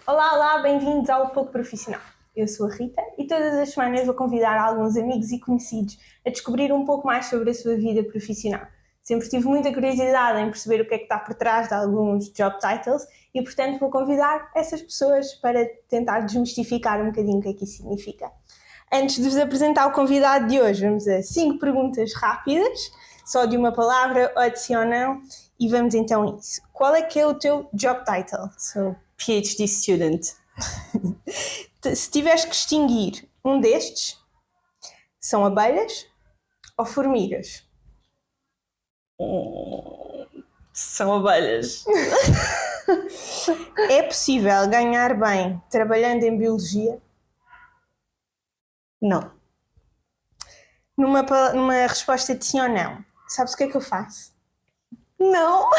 Olá, bem-vindos ao Pouco Profissional. Eu sou a Rita e todas as semanas vou convidar alguns amigos e conhecidos a descobrir um pouco mais sobre a sua vida profissional. Sempre tive muita curiosidade em perceber o que é que está por trás de alguns job titles e, portanto, vou convidar essas pessoas para tentar desmistificar um bocadinho o que é que isso significa. Antes de vos apresentar o convidado de hoje, vamos a 5 perguntas rápidas, só de uma palavra, ou de sim ou não, e vamos então a isso. Qual é que é o teu job title? Sou PhD student. Se tiveres que extinguir um destes, são abelhas ou formigas? São abelhas. É possível ganhar bem trabalhando em biologia? Não. Numa resposta de sim ou não, sabes o que é que eu faço? Não.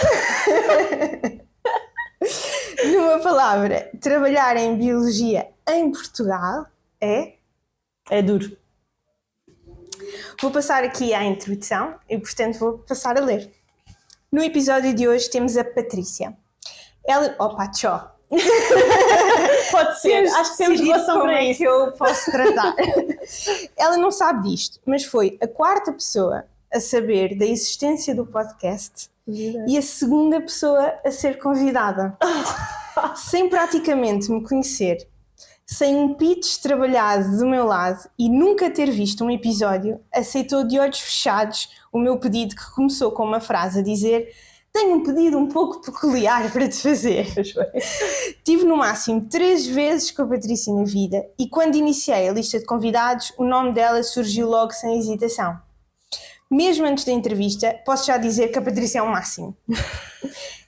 Numa palavra, trabalhar em biologia em Portugal é? É duro. Vou passar aqui à introdução e, portanto, vou passar a ler. No episódio de hoje temos a Patrícia. Ela... Opa, tchau. Pode ser. Acho que temos relação para isso. Que eu posso tratar. Ela não sabe disto, mas foi a 4ª pessoa a saber da existência do podcast e a 2ª pessoa a ser convidada. Sem praticamente me conhecer, sem um pitch trabalhado do meu lado e nunca ter visto um episódio, aceitou de olhos fechados o meu pedido, que começou com uma frase a dizer: tenho um pedido um pouco peculiar para te fazer. Tive no máximo 3 vezes com a Patrícia na vida e quando iniciei a lista de convidados, o nome dela surgiu logo sem hesitação. Mesmo antes da entrevista, posso já dizer que a Patrícia é o máximo.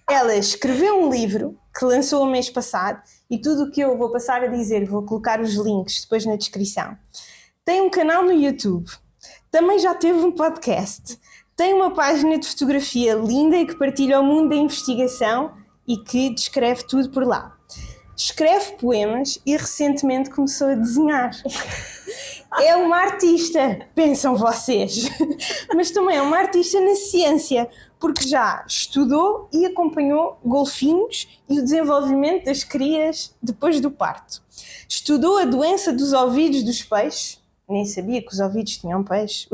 Ela escreveu um livro que lançou o mês passado e tudo o que eu vou passar a dizer, vou colocar os links depois na descrição. Tem um canal no YouTube, também já teve um podcast, tem uma página de fotografia linda e que partilha o mundo da investigação e que descreve tudo por lá. Escreve poemas e recentemente começou a desenhar. É uma artista, pensam vocês, mas também é uma artista na ciência, porque já estudou e acompanhou golfinhos e o desenvolvimento das crias depois do parto. Estudou a doença dos ouvidos dos peixes, nem sabia que os ouvidos tinham peixes,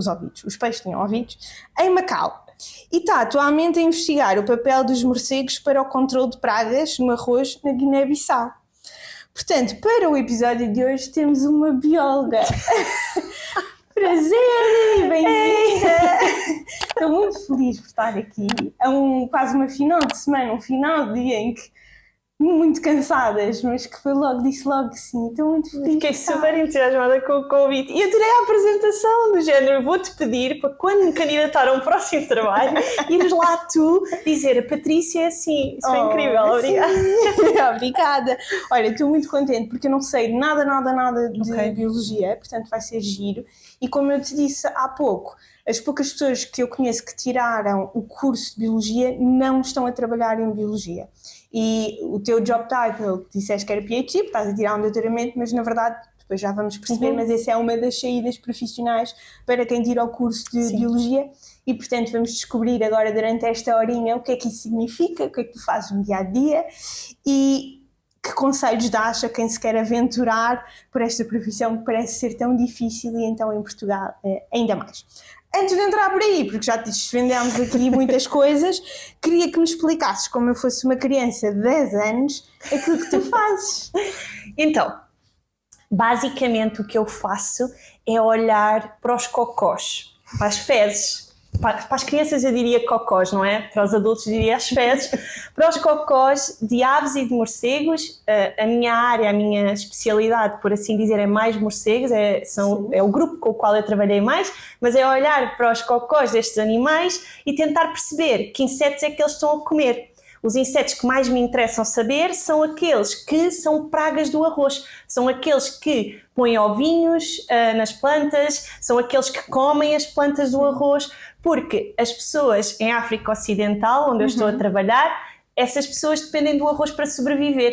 os peixes tinham ouvidos, em Macau. E está atualmente a investigar o papel dos morcegos para o controle de pragas no arroz na Guiné-Bissau. Portanto, para o episódio de hoje temos uma bióloga. Prazer e bem-vinda! Estou muito feliz por estar aqui. É quase uma final de semana, um final de dia em que muito cansadas, mas que disse logo que sim. Estou muito feliz. Fiquei super entusiasmada com o convite e adorei a apresentação do género. Vou-te pedir para quando me candidatar a um próximo trabalho, ires lá tu dizer: a Patrícia é assim. Isso foi incrível, obrigada. Obrigada. Olha, estou muito contente porque eu não sei nada de biologia, portanto vai ser giro. E como eu te disse há pouco, as poucas pessoas que eu conheço que tiraram o curso de biologia não estão a trabalhar em biologia. E o teu job title, que disseste que era PhD, estás a tirar um doutoramento, mas na verdade, depois já vamos perceber, mas essa é uma das saídas profissionais para quem tira o curso de biologia e, portanto, vamos descobrir agora durante esta horinha o que é que isso significa, o que é que tu fazes no dia-a-dia e que conselhos dás a quem se quer aventurar por esta profissão que parece ser tão difícil e então em Portugal ainda mais. Antes de entrar por aí, porque já te desvendamos aqui muitas coisas, queria que me explicasses, como eu fosse uma criança de 10 anos, aquilo que tu fazes. Então, basicamente o que eu faço é olhar para os cocós, para as fezes. Para as crianças eu diria cocós, não é? Para os adultos eu diria as fezes. Para os cocós de aves e de morcegos, a minha área, a minha especialidade, por assim dizer, é mais morcegos, é o grupo com o qual eu trabalhei mais, mas é olhar para os cocós destes animais e tentar perceber que insetos é que eles estão a comer. Os insetos que mais me interessam saber são aqueles que são pragas do arroz, são aqueles que põem ovinhos nas plantas, são aqueles que comem as plantas do arroz, porque as pessoas em África Ocidental, onde eu estou a trabalhar, essas pessoas dependem do arroz para sobreviver.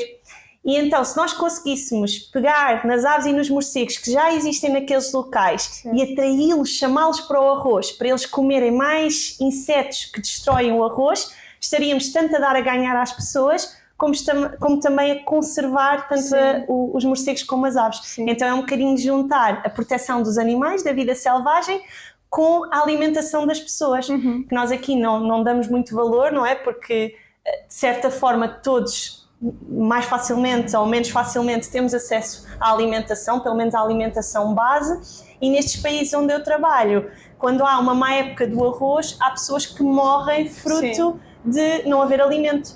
E então, se nós conseguíssemos pegar nas aves e nos morcegos que já existem naqueles locais e atraí-los, chamá-los para o arroz, para eles comerem mais insetos que destroem o arroz, estaríamos tanto a dar a ganhar às pessoas, como também a conservar tanto os morcegos como as aves. Sim. Então é um bocadinho juntar a proteção dos animais, da vida selvagem, com a alimentação das pessoas, que nós aqui não damos muito valor, não é? Porque, de certa forma, todos mais facilmente ou menos facilmente temos acesso à alimentação, pelo menos à alimentação base, e nestes países onde eu trabalho, quando há uma má época do arroz, há pessoas que morrem fruto de não haver alimento,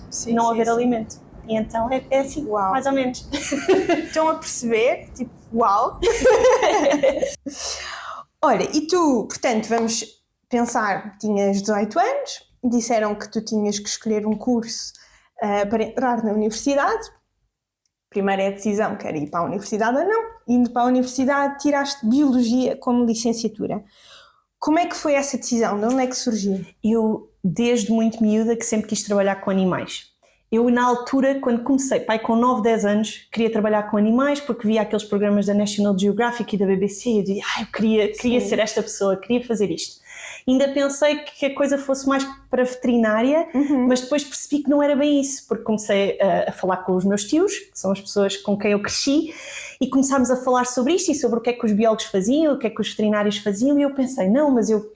alimento. E então é assim, uau, mais ou menos. Estão a perceber? Tipo, uau! Olha, e tu, portanto, vamos pensar, tinhas 18 anos, disseram que tu tinhas que escolher um curso para entrar na universidade. Primeiro é a decisão, quer ir para a universidade ou não. Indo para a universidade, tiraste Biologia como licenciatura. Como é que foi essa decisão? De onde é que surgiu? Eu, desde muito miúda, que sempre quis trabalhar com animais. Eu, na altura, quando comecei, com 9, 10 anos, queria trabalhar com animais porque via aqueles programas da National Geographic e da BBC e eu dizia, eu queria ser esta pessoa, queria fazer isto. Ainda pensei que a coisa fosse mais para veterinária, mas depois percebi que não era bem isso, porque comecei a falar com os meus tios, que são as pessoas com quem eu cresci, e começámos a falar sobre isto e sobre o que é que os biólogos faziam, o que é que os veterinários faziam, e eu pensei, não, mas eu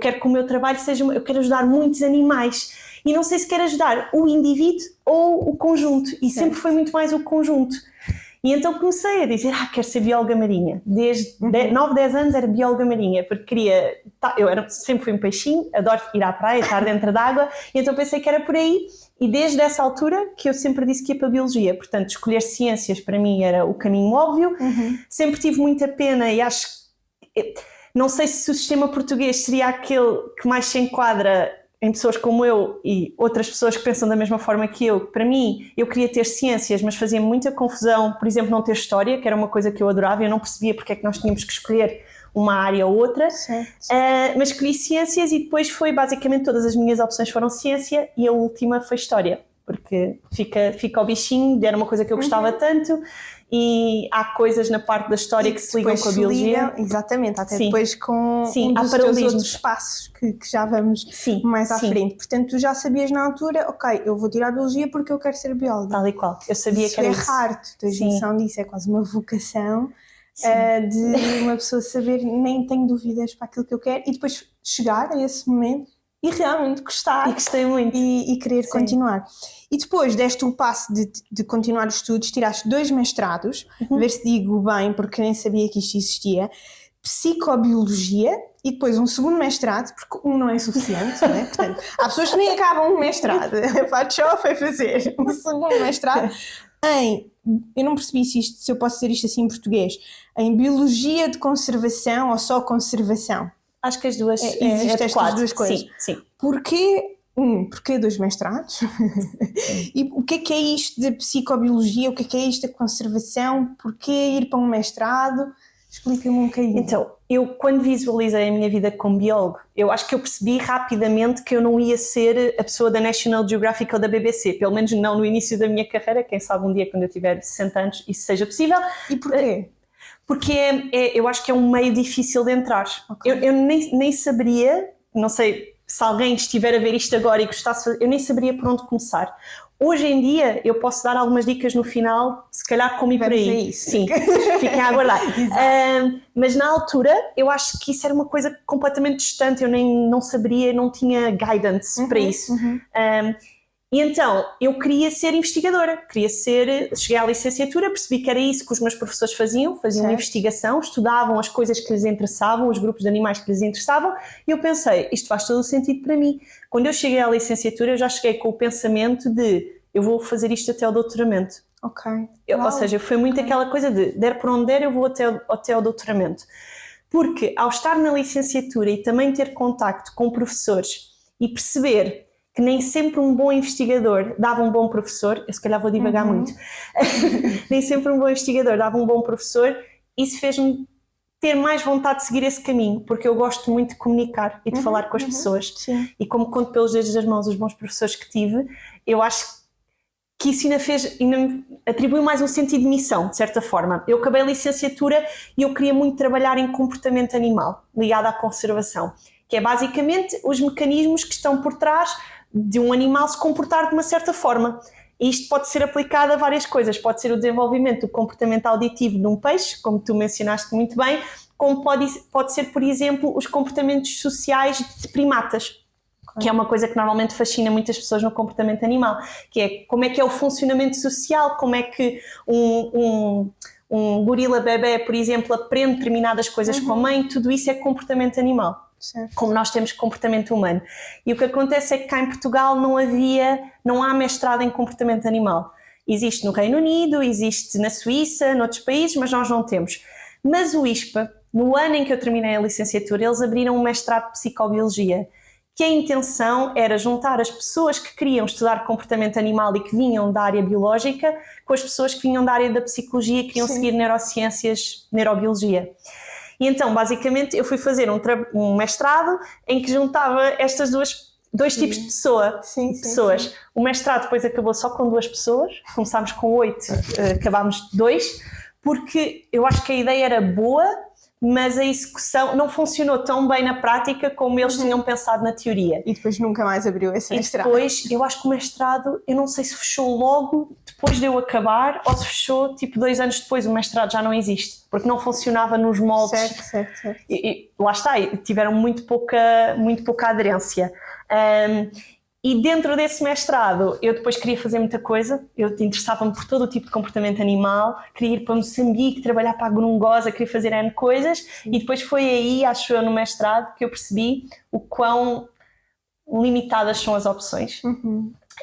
quero que o meu trabalho seja, eu quero ajudar muitos animais, e não sei se quero ajudar o indivíduo ou o conjunto, e sempre foi muito mais o conjunto. E então comecei a dizer, quero ser bióloga marinha. Desde 9, 10 anos era bióloga marinha, porque sempre fui um peixinho, adoro ir à praia, estar dentro d'água, e então pensei que era por aí, e desde essa altura que eu sempre disse que ia para a biologia. Portanto, escolher ciências para mim era o caminho óbvio. Sempre tive muita pena e acho que, não sei se o sistema português seria aquele que mais se enquadra em pessoas como eu e outras pessoas que pensam da mesma forma que eu. Para mim, eu queria ter ciências, mas fazia muita confusão, por exemplo, não ter história, que era uma coisa que eu adorava, eu não percebia porque é que nós tínhamos que escolher uma área ou outra, mas escolhi ciências e depois foi basicamente todas as minhas opções foram ciência e a última foi história, porque fica o bichinho, era uma coisa que eu gostava tanto. E há coisas na parte da história que se ligam com a biologia. Exatamente, até depois com há teus outros passos que já vamos mais à frente. Portanto, tu já sabias na altura, ok, eu vou tirar a biologia porque eu quero ser bióloga. Tal e qual, eu sabia que era isso. Raro, tu tens noção disso, é quase uma vocação de uma pessoa saber, nem tenho dúvidas para aquilo que eu quero, e depois chegar a esse momento e realmente gostar. E gostei muito. E querer continuar. E depois deste o passo de continuar os estudos, tiraste 2 mestrados, ver se digo bem, porque nem sabia que isto existia, psicobiologia, e depois um segundo mestrado, porque um não é suficiente, não é? Portanto, há pessoas que nem acabam um mestrado. A Patxó foi fazer um segundo mestrado eu não percebi se eu posso dizer isto assim em português, em biologia de conservação ou só conservação. Acho que as duas existem estas duas coisas. Sim. Porquê 2 mestrados? E o que é isto de psicobiologia? O que é isto da conservação? Porquê ir para um mestrado? Explica-me um bocadinho. Então, eu quando visualizei a minha vida como biólogo, eu acho que eu percebi rapidamente que eu não ia ser a pessoa da National Geographic ou da BBC, pelo menos não no início da minha carreira, quem sabe um dia quando eu tiver 60 anos isso seja possível. E porquê? Porque eu acho que é um meio difícil de entrar. Okay. Eu nem saberia, não sei se alguém estiver a ver isto agora e gostasse de fazer, eu nem saberia por onde começar. Hoje em dia eu posso dar algumas dicas no final, se calhar como ir por aí. Sim, fiquem a aguardar. Mas na altura eu acho que isso era uma coisa completamente distante, eu não saberia, não tinha guidance para isso. E então, eu queria ser investigadora, cheguei à licenciatura, percebi que era isso que os meus professores faziam investigação, estudavam as coisas que lhes interessavam, os grupos de animais que lhes interessavam, e eu pensei, isto faz todo o sentido para mim. Quando eu cheguei à licenciatura, eu já cheguei com o pensamento de, eu vou fazer isto até ao doutoramento. Ou seja, foi muito aquela coisa de, der por onde der, eu vou até ao doutoramento. Porque ao estar na licenciatura e também ter contacto com professores e perceber que nem sempre um bom investigador dava um bom professor, eu se calhar vou divagar muito, nem sempre um bom investigador dava um bom professor, isso fez-me ter mais vontade de seguir esse caminho, porque eu gosto muito de comunicar e de falar com as pessoas. E como conto pelos dedos das mãos os bons professores que tive, eu acho que isso ainda me atribuiu mais um sentido de missão, de certa forma. Eu acabei a licenciatura e eu queria muito trabalhar em comportamento animal, ligado à conservação, que é basicamente os mecanismos que estão por trás de um animal se comportar de uma certa forma. E isto pode ser aplicado a várias coisas. Pode ser o desenvolvimento do comportamento auditivo de um peixe, como tu mencionaste muito bem, como pode ser, por exemplo, os comportamentos sociais de primatas, que é uma coisa que normalmente fascina muitas pessoas no comportamento animal, que é como é que é o funcionamento social, como é que um gorila bebê, por exemplo, aprende determinadas coisas com a mãe, tudo isso é comportamento animal. Certo. Como nós temos comportamento humano. E o que acontece é que cá em Portugal não há mestrado em comportamento animal. Existe no Reino Unido, existe na Suíça, noutros países, mas nós não temos. Mas o ISPA, no ano em que eu terminei a licenciatura, eles abriram um mestrado de psicobiologia, que a intenção era juntar as pessoas que queriam estudar comportamento animal e que vinham da área biológica com as pessoas que vinham da área da psicologia e queriam seguir neurociências, neurobiologia. E então, basicamente, eu fui fazer um mestrado em que juntava estas dois tipos de pessoas. Sim. O mestrado depois acabou só com 2 pessoas, começámos com 8, acabámos de 2, porque eu acho que a ideia era boa, mas a execução não funcionou tão bem na prática como eles tinham pensado na teoria. E depois nunca mais abriu esse mestrado. E depois, eu acho que o mestrado, eu não sei se fechou logo depois de eu acabar ou se fechou tipo 2 anos depois. O mestrado já não existe, porque não funcionava nos moldes. Certo. E lá está, tiveram muito pouca aderência. E dentro desse mestrado eu depois queria fazer muita coisa, eu interessava-me por todo o tipo de comportamento animal, queria ir para Moçambique, trabalhar para a Gorongosa, queria fazer N coisas. E depois foi aí, acho eu, no mestrado que eu percebi o quão limitadas são as opções.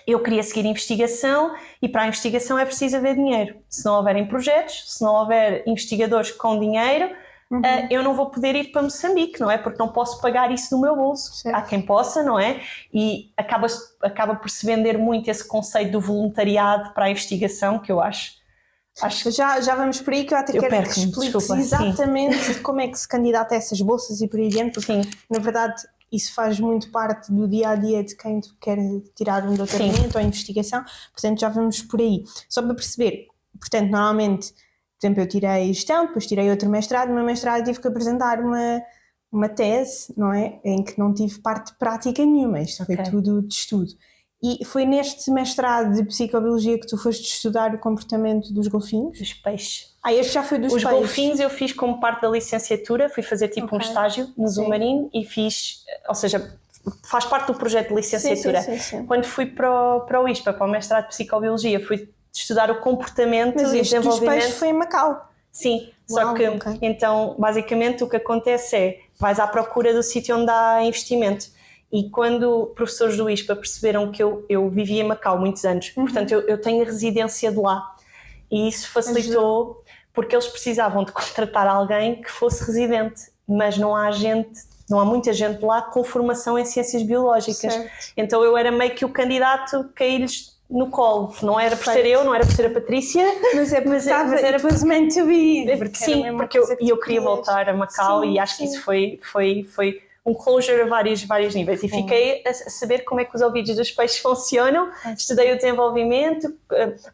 Eu queria seguir investigação e para a investigação é preciso haver dinheiro. Se não houverem projetos, se não houver investigadores com dinheiro, eu não vou poder ir para Moçambique, não é? Porque não posso pagar isso do meu bolso. Certo. Há quem possa, não é? E acaba por se vender muito esse conceito do voluntariado para a investigação, que eu acho. Já vamos por aí, que eu até quero que expliques exatamente como é que se candidata a essas bolsas e por aí dentro, porque na verdade isso faz muito parte do dia-a-dia de quem quer tirar um doutoramento ou investigação, portanto já vamos por aí. Só para perceber, portanto normalmente, por exemplo, eu tirei gestão, depois tirei outro mestrado, no meu mestrado tive que apresentar uma tese, não é? Em que não tive parte prática nenhuma, isto foi tudo de estudo. E foi neste mestrado de psicobiologia que tu foste estudar o comportamento dos golfinhos? Dos peixes. Este já foi dos peixes. Os golfinhos eu fiz como parte da licenciatura, fui fazer tipo um estágio no Zoomarine e fiz, ou seja, faz parte do projeto de licenciatura. Sim. Quando fui para o ISPA, para o mestrado de psicobiologia, fui estudar o comportamento e desenvolvimento. Mas dos peixes foi em Macau? Sim, só que então basicamente o que acontece é, vais à procura do sítio onde há investimento. E quando professores do ISPA perceberam que eu vivia em Macau muitos anos, portanto eu tenho a residência de lá, e isso facilitou, porque eles precisavam de contratar alguém que fosse residente, mas não há muita gente lá com formação em ciências biológicas. Certo. Então eu era meio que o candidato que caí-lhes no colo, não era por ser eu, não era por ser a Patrícia, mas era depois meant to be. Sim, porque eu queria voltar a Macau e acho que isso foi um closure a vários níveis. E fiquei a saber como é que os ouvidos dos peixes funcionam, estudei o desenvolvimento,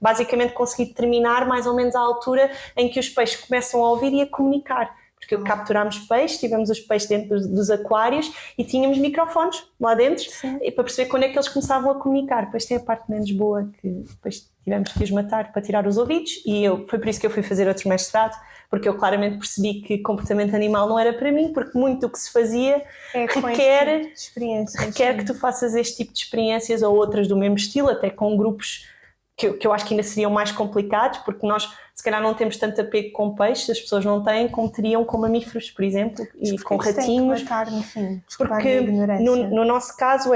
basicamente consegui determinar mais ou menos a altura em que os peixes começam a ouvir e a comunicar. Porque capturámos peixes, tivemos os peixes dentro dos aquários e tínhamos microfones lá dentro e para perceber quando é que eles começavam a comunicar. Depois tem a parte menos boa, que depois tivemos que os matar para tirar os ouvidos, e foi por isso que eu fui fazer outro mestrado, porque eu claramente percebi que comportamento animal não era para mim, porque muito do que se fazia requer que tu faças este tipo de experiências ou outras do mesmo estilo, até com grupos que eu acho que ainda seriam mais complicados, porque nós se calhar não temos tanto apego com peixes, as pessoas não têm, como teriam com mamíferos, por exemplo, e com ratinhos. Porque no nosso caso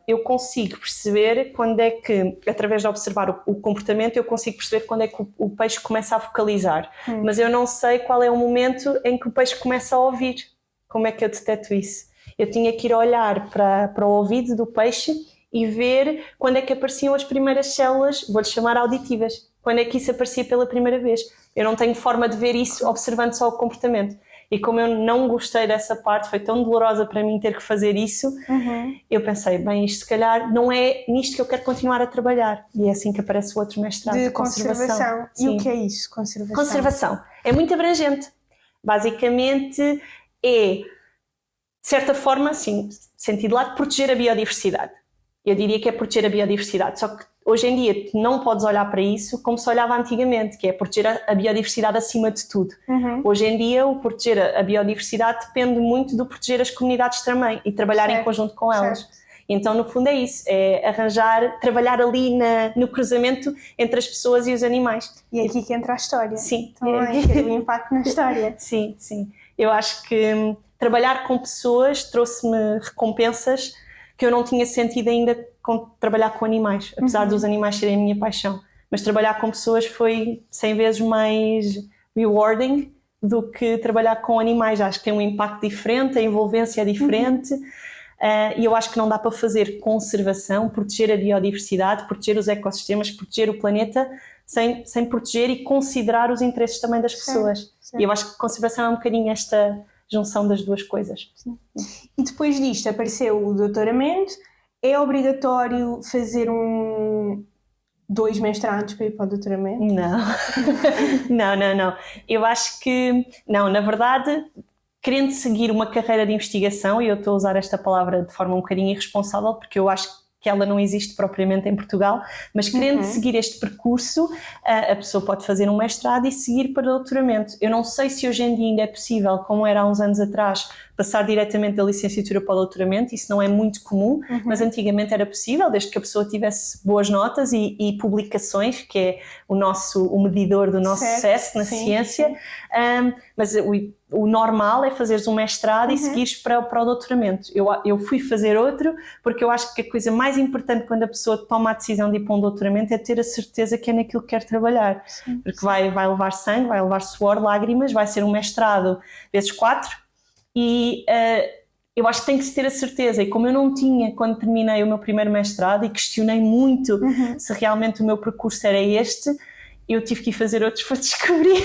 eu consigo perceber quando é que, através de observar o comportamento, eu consigo perceber quando é que o peixe começa a vocalizar, mas eu não sei qual é o momento em que o peixe começa a ouvir. Como é que eu deteto isso? Eu tinha que ir olhar para o ouvido do peixe e ver quando é que apareciam as primeiras células, vou-lhe chamar auditivas, quando é que isso aparecia pela primeira vez. Eu não tenho forma de ver isso observando só o comportamento. E como eu não gostei dessa parte, foi tão dolorosa para mim ter que fazer isso, eu pensei, bem, isto se calhar não é nisto que eu quero continuar a trabalhar. E é assim que aparece o outro mestrado de conservação. E o que é isso, conservação? Conservação. É muito abrangente. Basicamente é, de certa forma, assim, sentido lá, de proteger a biodiversidade. Eu diria que é proteger a biodiversidade, só que hoje em dia tu não podes olhar para isso como se olhava antigamente, que é proteger a biodiversidade acima de tudo. Hoje em dia o proteger a biodiversidade depende muito do proteger as comunidades também e trabalhar em conjunto com elas. Então no fundo é isso, é trabalhar ali no cruzamento entre as pessoas e os animais. E é aqui que entra a história. Sim. Também, ter o impacto na história. Sim, sim. Eu acho que trabalhar com pessoas trouxe-me recompensas que eu não tinha sentido ainda com trabalhar com animais, apesar dos animais serem a minha paixão. Mas trabalhar com pessoas foi 100 vezes mais rewarding do que trabalhar com animais. Acho que tem um impacto diferente, a envolvência é diferente. E eu acho que não dá para fazer conservação, proteger a biodiversidade, proteger os ecossistemas, proteger o planeta, sem proteger e considerar os interesses também das pessoas. E eu acho que conservação é um bocadinho esta junção das duas coisas. E depois disto apareceu o doutoramento. É obrigatório fazer 2 mestrados para ir para o doutoramento? Não. Eu acho que, não, na verdade, querendo seguir uma carreira de investigação, e eu estou a usar esta palavra de forma um bocadinho irresponsável, porque eu acho que ela não existe propriamente em Portugal, mas querendo seguir este percurso, a pessoa pode fazer um mestrado e seguir para o doutoramento. Eu não sei se hoje em dia ainda é possível, como era há uns anos atrás, passar diretamente da licenciatura para o doutoramento. Isso não é muito comum, mas antigamente era possível, desde que a pessoa tivesse boas notas e publicações, que é o medidor do nosso sucesso na ciência. Mas o normal é fazeres um mestrado e seguires para o doutoramento. Eu fui fazer outro porque eu acho que a coisa mais importante quando a pessoa toma a decisão de ir para um doutoramento é ter a certeza que é naquilo que quer trabalhar. Porque vai levar sangue, vai levar suor, lágrimas, vai ser um mestrado vezes 4 e eu acho que tem que se ter a certeza. E como eu não tinha quando terminei o meu primeiro mestrado e questionei muito se realmente o meu percurso era este, eu tive que ir fazer outros para descobrir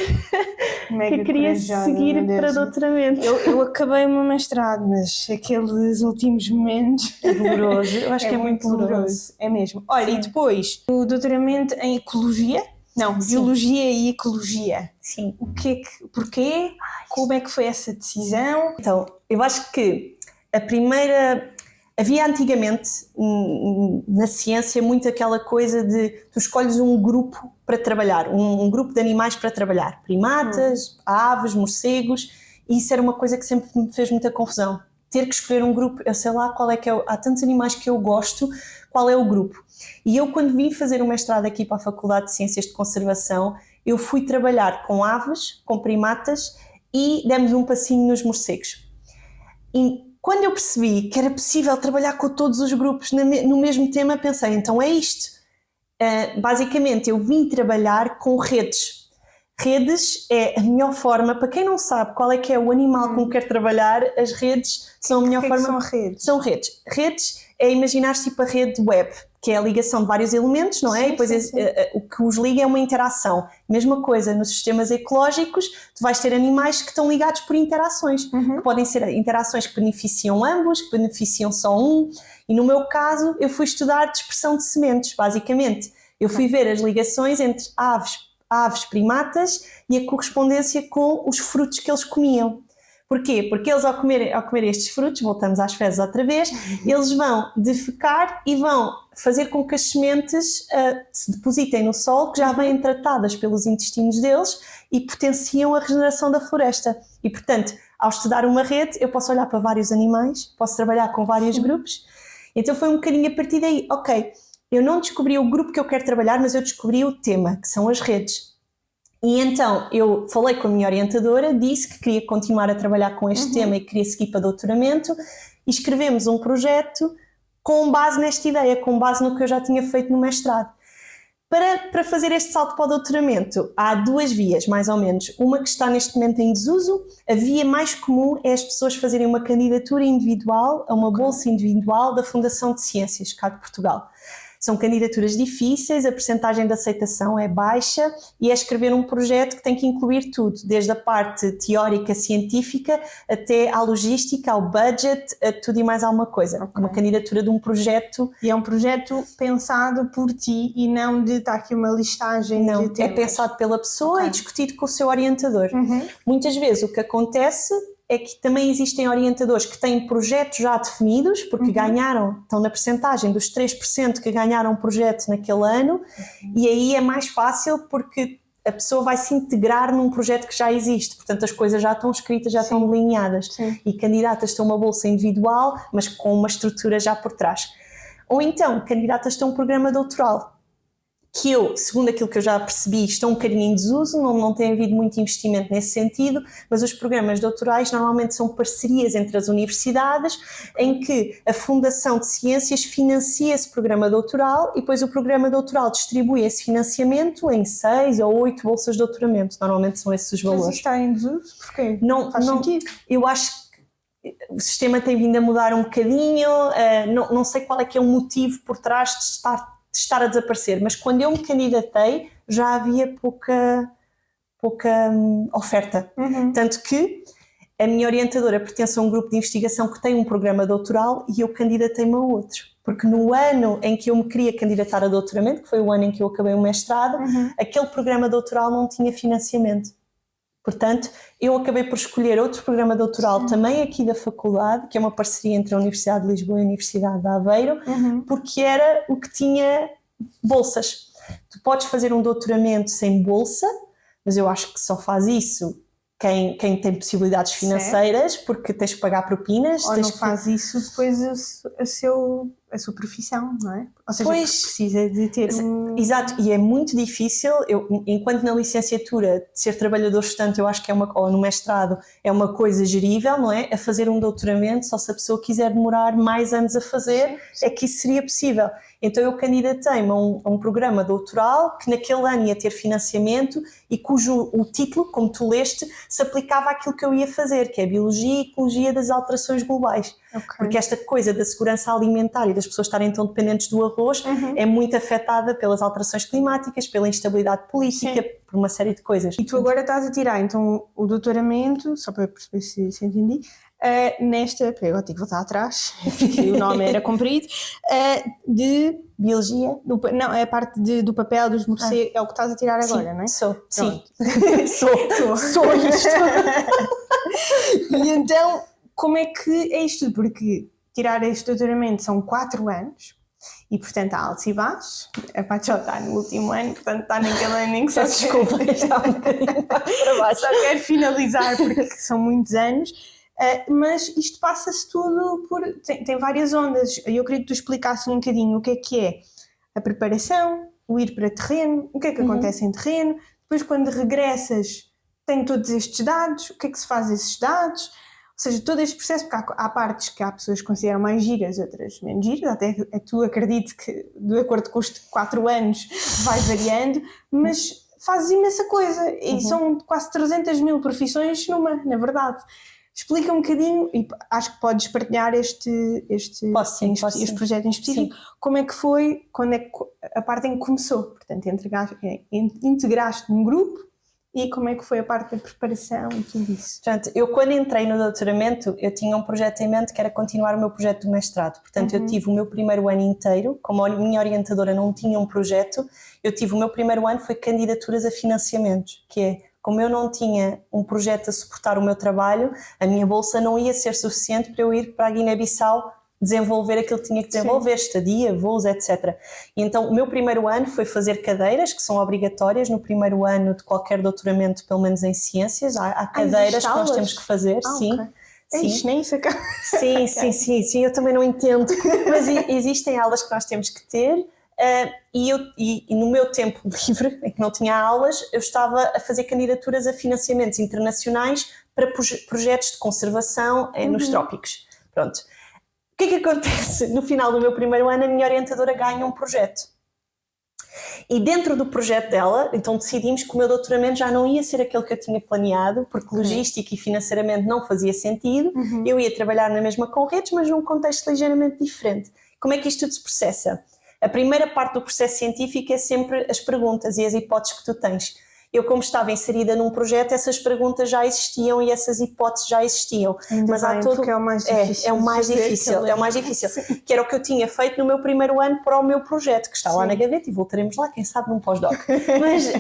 que eu queria seguir para doutoramento. Eu acabei o meu mestrado, mas aqueles últimos momentos... É doloroso, eu acho que é muito doloroso. É mesmo. Olha, e depois o doutoramento em Ecologia? Não, Biologia e Ecologia. Sim. Porquê? Como é que foi essa decisão? Então, eu acho que havia antigamente na ciência muito aquela coisa de tu escolhes um grupo para trabalhar, um grupo de animais para trabalhar, primatas, aves, morcegos, e isso era uma coisa que sempre me fez muita confusão. Ter que escolher um grupo, eu sei lá qual é que é, há tantos animais que eu gosto, qual é o grupo? E eu quando vim fazer o mestrado aqui para a Faculdade de Ciências de Conservação, eu fui trabalhar com aves, com primatas e demos um passinho nos morcegos. E quando eu percebi que era possível trabalhar com todos os grupos no mesmo tema, pensei, então é isto. Basicamente, eu vim trabalhar com redes. Redes é a melhor forma, para quem não sabe qual é que é o animal com que quer trabalhar, as redes são a melhor forma. São redes? São redes. Redes é imaginar tipo a rede web, que é a ligação de vários elementos, não é? Sim, e depois o que os liga é uma interação. Mesma coisa nos sistemas ecológicos, tu vais ter animais que estão ligados por interações, que podem ser interações que beneficiam ambos, que beneficiam só um, e no meu caso eu fui estudar dispersão de sementes, basicamente. Eu fui ver as ligações entre aves primatas e a correspondência com os frutos que eles comiam. Porquê? Porque eles ao comer estes frutos, voltamos às fezes outra vez, eles vão defecar e vão fazer com que as sementes se depositem no solo, que já vêm tratadas pelos intestinos deles e potenciam a regeneração da floresta. E portanto, ao estudar uma rede, eu posso olhar para vários animais, posso trabalhar com vários grupos. Então foi um bocadinho a partir daí, ok, eu não descobri o grupo que eu quero trabalhar, mas eu descobri o tema, que são as redes. E então eu falei com a minha orientadora, disse que queria continuar a trabalhar com este tema e queria seguir para doutoramento, e escrevemos um projeto com base nesta ideia, com base no que eu já tinha feito no mestrado. Para fazer este salto para o doutoramento, há 2 vias, mais ou menos. Uma que está neste momento em desuso. A via mais comum é as pessoas fazerem uma candidatura individual a uma bolsa individual da Fundação de Ciências, cá de Portugal. São candidaturas difíceis, a percentagem de aceitação é baixa e é escrever um projeto que tem que incluir tudo, desde a parte teórica, científica, até à logística, ao budget, a tudo e mais alguma coisa. Uma candidatura de um projeto... E é um projeto pensado por ti e não de estar aqui uma listagem não, de temas. É pensado pela pessoa e discutido com o seu orientador. Muitas vezes o que acontece é que também existem orientadores que têm projetos já definidos, porque estão na percentagem dos 3% que ganharam um projeto naquele ano, e aí é mais fácil porque a pessoa vai se integrar num projeto que já existe, portanto as coisas já estão escritas, já estão delineadas, e candidatas a uma bolsa individual, mas com uma estrutura já por trás. Ou então, candidatas a um programa doutoral, que eu, segundo aquilo que eu já percebi, estão um bocadinho em desuso, não tem havido muito investimento nesse sentido, mas os programas doutorais normalmente são parcerias entre as universidades, em que a Fundação de Ciências financia esse programa doutoral e depois o programa doutoral distribui esse financiamento em 6 ou 8 bolsas de doutoramento, normalmente são esses os valores. Mas está em desuso? Porquê? Não faz sentido. Eu acho que o sistema tem vindo a mudar um bocadinho, não sei qual é que é o motivo por trás de estar a desaparecer, mas quando eu me candidatei já havia pouca oferta. Tanto que a minha orientadora pertence a um grupo de investigação que tem um programa doutoral e eu candidatei-me a outro. Porque no ano em que eu me queria candidatar a doutoramento, que foi o ano em que eu acabei o mestrado, aquele programa doutoral não tinha financiamento. Portanto, eu acabei por escolher outro programa doutoral também aqui da faculdade, que é uma parceria entre a Universidade de Lisboa e a Universidade de Aveiro, porque era o que tinha bolsas. Tu podes fazer um doutoramento sem bolsa, mas eu acho que só faz isso quem tem possibilidades financeiras, porque tens que pagar propinas. Ou não faz isso depois a sua profissão, não é? Ou seja, precisa de ter Exato, e é muito difícil, enquanto na licenciatura de ser trabalhador estudante eu acho que ou no mestrado é uma coisa gerível, não é? A fazer um doutoramento, só se a pessoa quiser demorar mais anos a fazer, é que isso seria possível. Então eu candidatei-me a um programa doutoral que naquele ano ia ter financiamento e cujo o título, como tu leste, se aplicava àquilo que eu ia fazer, que é Biologia e Ecologia das Alterações Globais. Porque esta coisa da segurança alimentar e das pessoas estarem tão dependentes do arroz é muito afetada pelas alterações climáticas, pela instabilidade política, por uma série de coisas. E tu agora estás a tirar então o doutoramento, só para perceber se entendi, nesta, eu tenho que voltar atrás, porque o nome era comprido, de Biologia? Não, é a parte do papel dos morcegos, é o que estás a tirar agora, não é? Sim. Sou isto. E então, como é que é isto? Porque tirar este doutoramento são 4 anos e, portanto, há altos e baixos. A Paty já está no último ano, portanto, está naquele ano em que só desculpa, está um bocadinho para baixo. Só quero finalizar porque são muitos anos. Mas isto passa-se tudo por... Tem várias ondas. Eu queria que tu explicasses um bocadinho o que é a preparação, o ir para terreno, o que é que acontece em terreno, depois quando regressas tem todos estes dados, o que é que se faz a esses dados, ou seja, todo este processo, porque há partes que há pessoas que consideram mais giras, outras menos giras, até tu acredito que de acordo com os 4 anos vai variando, mas fazes imensa coisa e são quase 300 mil profissões na verdade. Explica um bocadinho, e acho que podes partilhar este projeto em específico, como é que foi, quando é que a parte em que começou, portanto integraste num grupo e como é que foi a parte da preparação e tudo isso. Portanto, eu quando entrei no doutoramento eu tinha um projeto em mente que era continuar o meu projeto de mestrado, portanto eu tive o meu primeiro ano inteiro, como a minha orientadora não tinha um projeto, eu tive o meu primeiro ano foi candidaturas a financiamentos, que é como eu não tinha um projeto a suportar o meu trabalho, a minha bolsa não ia ser suficiente para eu ir para a Guiné-Bissau desenvolver aquilo que tinha que desenvolver, estadia, voos, etc. E então o meu primeiro ano foi fazer cadeiras, que são obrigatórias no primeiro ano de qualquer doutoramento, pelo menos em ciências, há cadeiras que nós temos que fazer, sim. Okay. Sim. Nem isso acaba. Sim, eu também não entendo, mas existem aulas que nós temos que ter. E no meu tempo livre, em que não tinha aulas, eu estava a fazer candidaturas a financiamentos internacionais para projetos de conservação nos trópicos. Pronto. O que é que acontece? No final do meu primeiro ano, a minha orientadora ganha um projeto. E dentro do projeto dela, então decidimos que o meu doutoramento já não ia ser aquele que eu tinha planeado, porque logística e financeiramente não fazia sentido. Eu ia trabalhar na mesma com redes, mas num contexto ligeiramente diferente. Como é que isto tudo se processa? A primeira parte do processo científico é sempre as perguntas e as hipóteses que tu tens. Eu, como estava inserida num projeto, essas perguntas já existiam e essas hipóteses já existiam. Mas há todo... porque é o mais difícil. É o mais difícil, é o mais difícil. Que era o que eu tinha feito no meu primeiro ano para o meu projeto, que está lá na gaveta e voltaremos lá, quem sabe, num pós-doc. Mas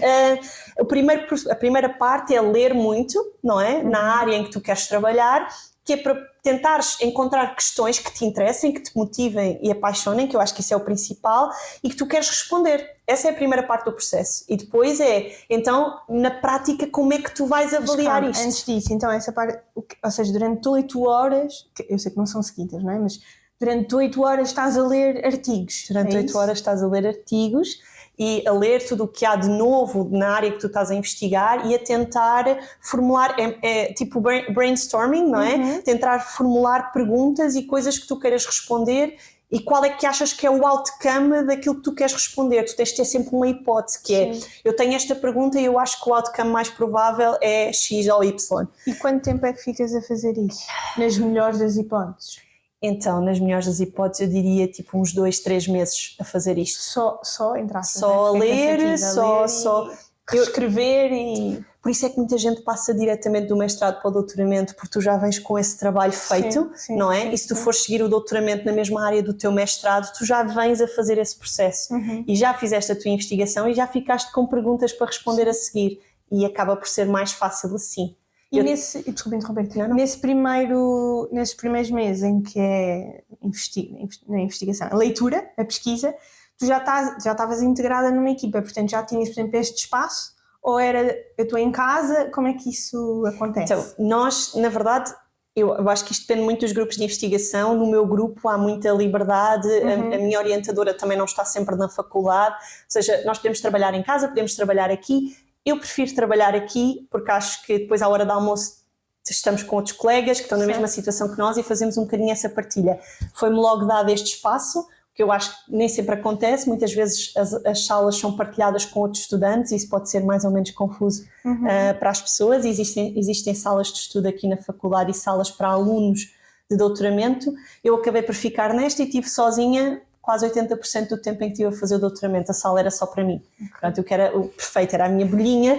a primeira parte é ler muito, não é? Na área em que tu queres trabalhar, que é para tentares encontrar questões que te interessem, que te motivem e apaixonem, que eu acho que isso é o principal, e que tu queres responder. Essa é a primeira parte do processo. E depois então, na prática, como é que tu vais avaliar isto? Antes disso, então, essa parte, ou seja, durante 8 horas, eu sei que não são seguidas, não é? Mas durante 8 horas estás a ler artigos. Durante 8 horas estás a ler artigos e a ler tudo o que há de novo na área que tu estás a investigar e a tentar formular, tipo brainstorming, não é? Tentar formular perguntas e coisas que tu queiras responder e qual é que achas que é o outcome daquilo que tu queres responder. Tu tens de ter sempre uma hipótese, que é, eu tenho esta pergunta e eu acho que o outcome mais provável é X ou Y. E quanto tempo é que ficas a fazer isso? Nas melhores das hipóteses? Então, nas melhores das hipóteses, eu diria tipo uns 2, 3 meses a fazer isto. Só entrar. Só a ler, só escrever e... Por isso é que muita gente passa diretamente do mestrado para o doutoramento, porque tu já vens com esse trabalho feito, não é? E se tu fores seguir o doutoramento na mesma área do teu mestrado, tu já vens a fazer esse processo. E já fizeste a tua investigação e já ficaste com perguntas para responder a seguir. E acaba por ser mais fácil assim. E desculpa interromper, nesses primeiros meses em que é na investigação, a leitura, a pesquisa, tu já estavas integrada numa equipa, portanto já tinhas, por exemplo, este espaço, ou era, eu estou em casa, como é que isso acontece? Então, nós, na verdade, eu acho que isto depende muito dos grupos de investigação. No meu grupo há muita liberdade, a minha orientadora também não está sempre na faculdade, ou seja, nós podemos trabalhar em casa, podemos trabalhar aqui. Eu prefiro trabalhar aqui porque acho que depois à hora do almoço estamos com outros colegas que estão na mesma situação que nós e fazemos um bocadinho essa partilha. Foi-me logo dado este espaço, que eu acho que nem sempre acontece, muitas vezes as salas são partilhadas com outros estudantes e isso pode ser mais ou menos confuso para as pessoas. Existem salas de estudo aqui na faculdade e salas para alunos de doutoramento. Eu acabei por ficar nesta e estive sozinha quase 80% do tempo em que estive a fazer o doutoramento. A sala era só para mim. Portanto, o perfeito era a minha bolhinha.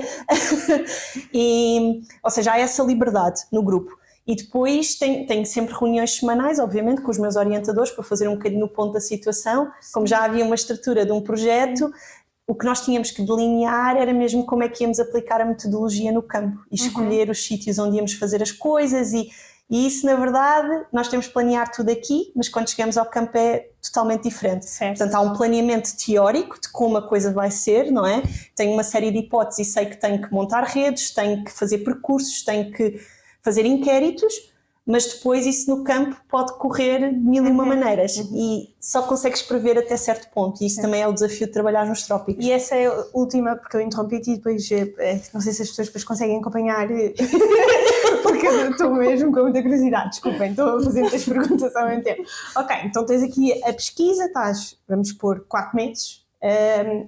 Ou seja, há essa liberdade no grupo. E depois tenho sempre reuniões semanais, obviamente, com os meus orientadores para fazer um bocadinho o ponto da situação. Como já havia uma estrutura de um projeto, o que nós tínhamos que delinear era mesmo como é que íamos aplicar a metodologia no campo e escolher os sítios onde íamos fazer as coisas e isso, na verdade, nós temos que planear tudo aqui, mas quando chegamos ao campo é totalmente diferente. Portanto, há um planeamento teórico de como a coisa vai ser, não é? Tenho uma série de hipóteses e sei que tenho que montar redes, tenho que fazer percursos, tenho que fazer inquéritos, mas depois isso no campo pode correr de mil e uma maneiras e só consegues prever até certo ponto e isso também é o desafio de trabalhar nos trópicos. E essa é a última, porque eu interrompi-te e depois não sei se as pessoas depois conseguem acompanhar porque eu estou mesmo com muita curiosidade, desculpem, estou a fazer muitas perguntas ao mesmo tempo. Ok, então tens aqui a pesquisa, estás, vamos pôr 4 meses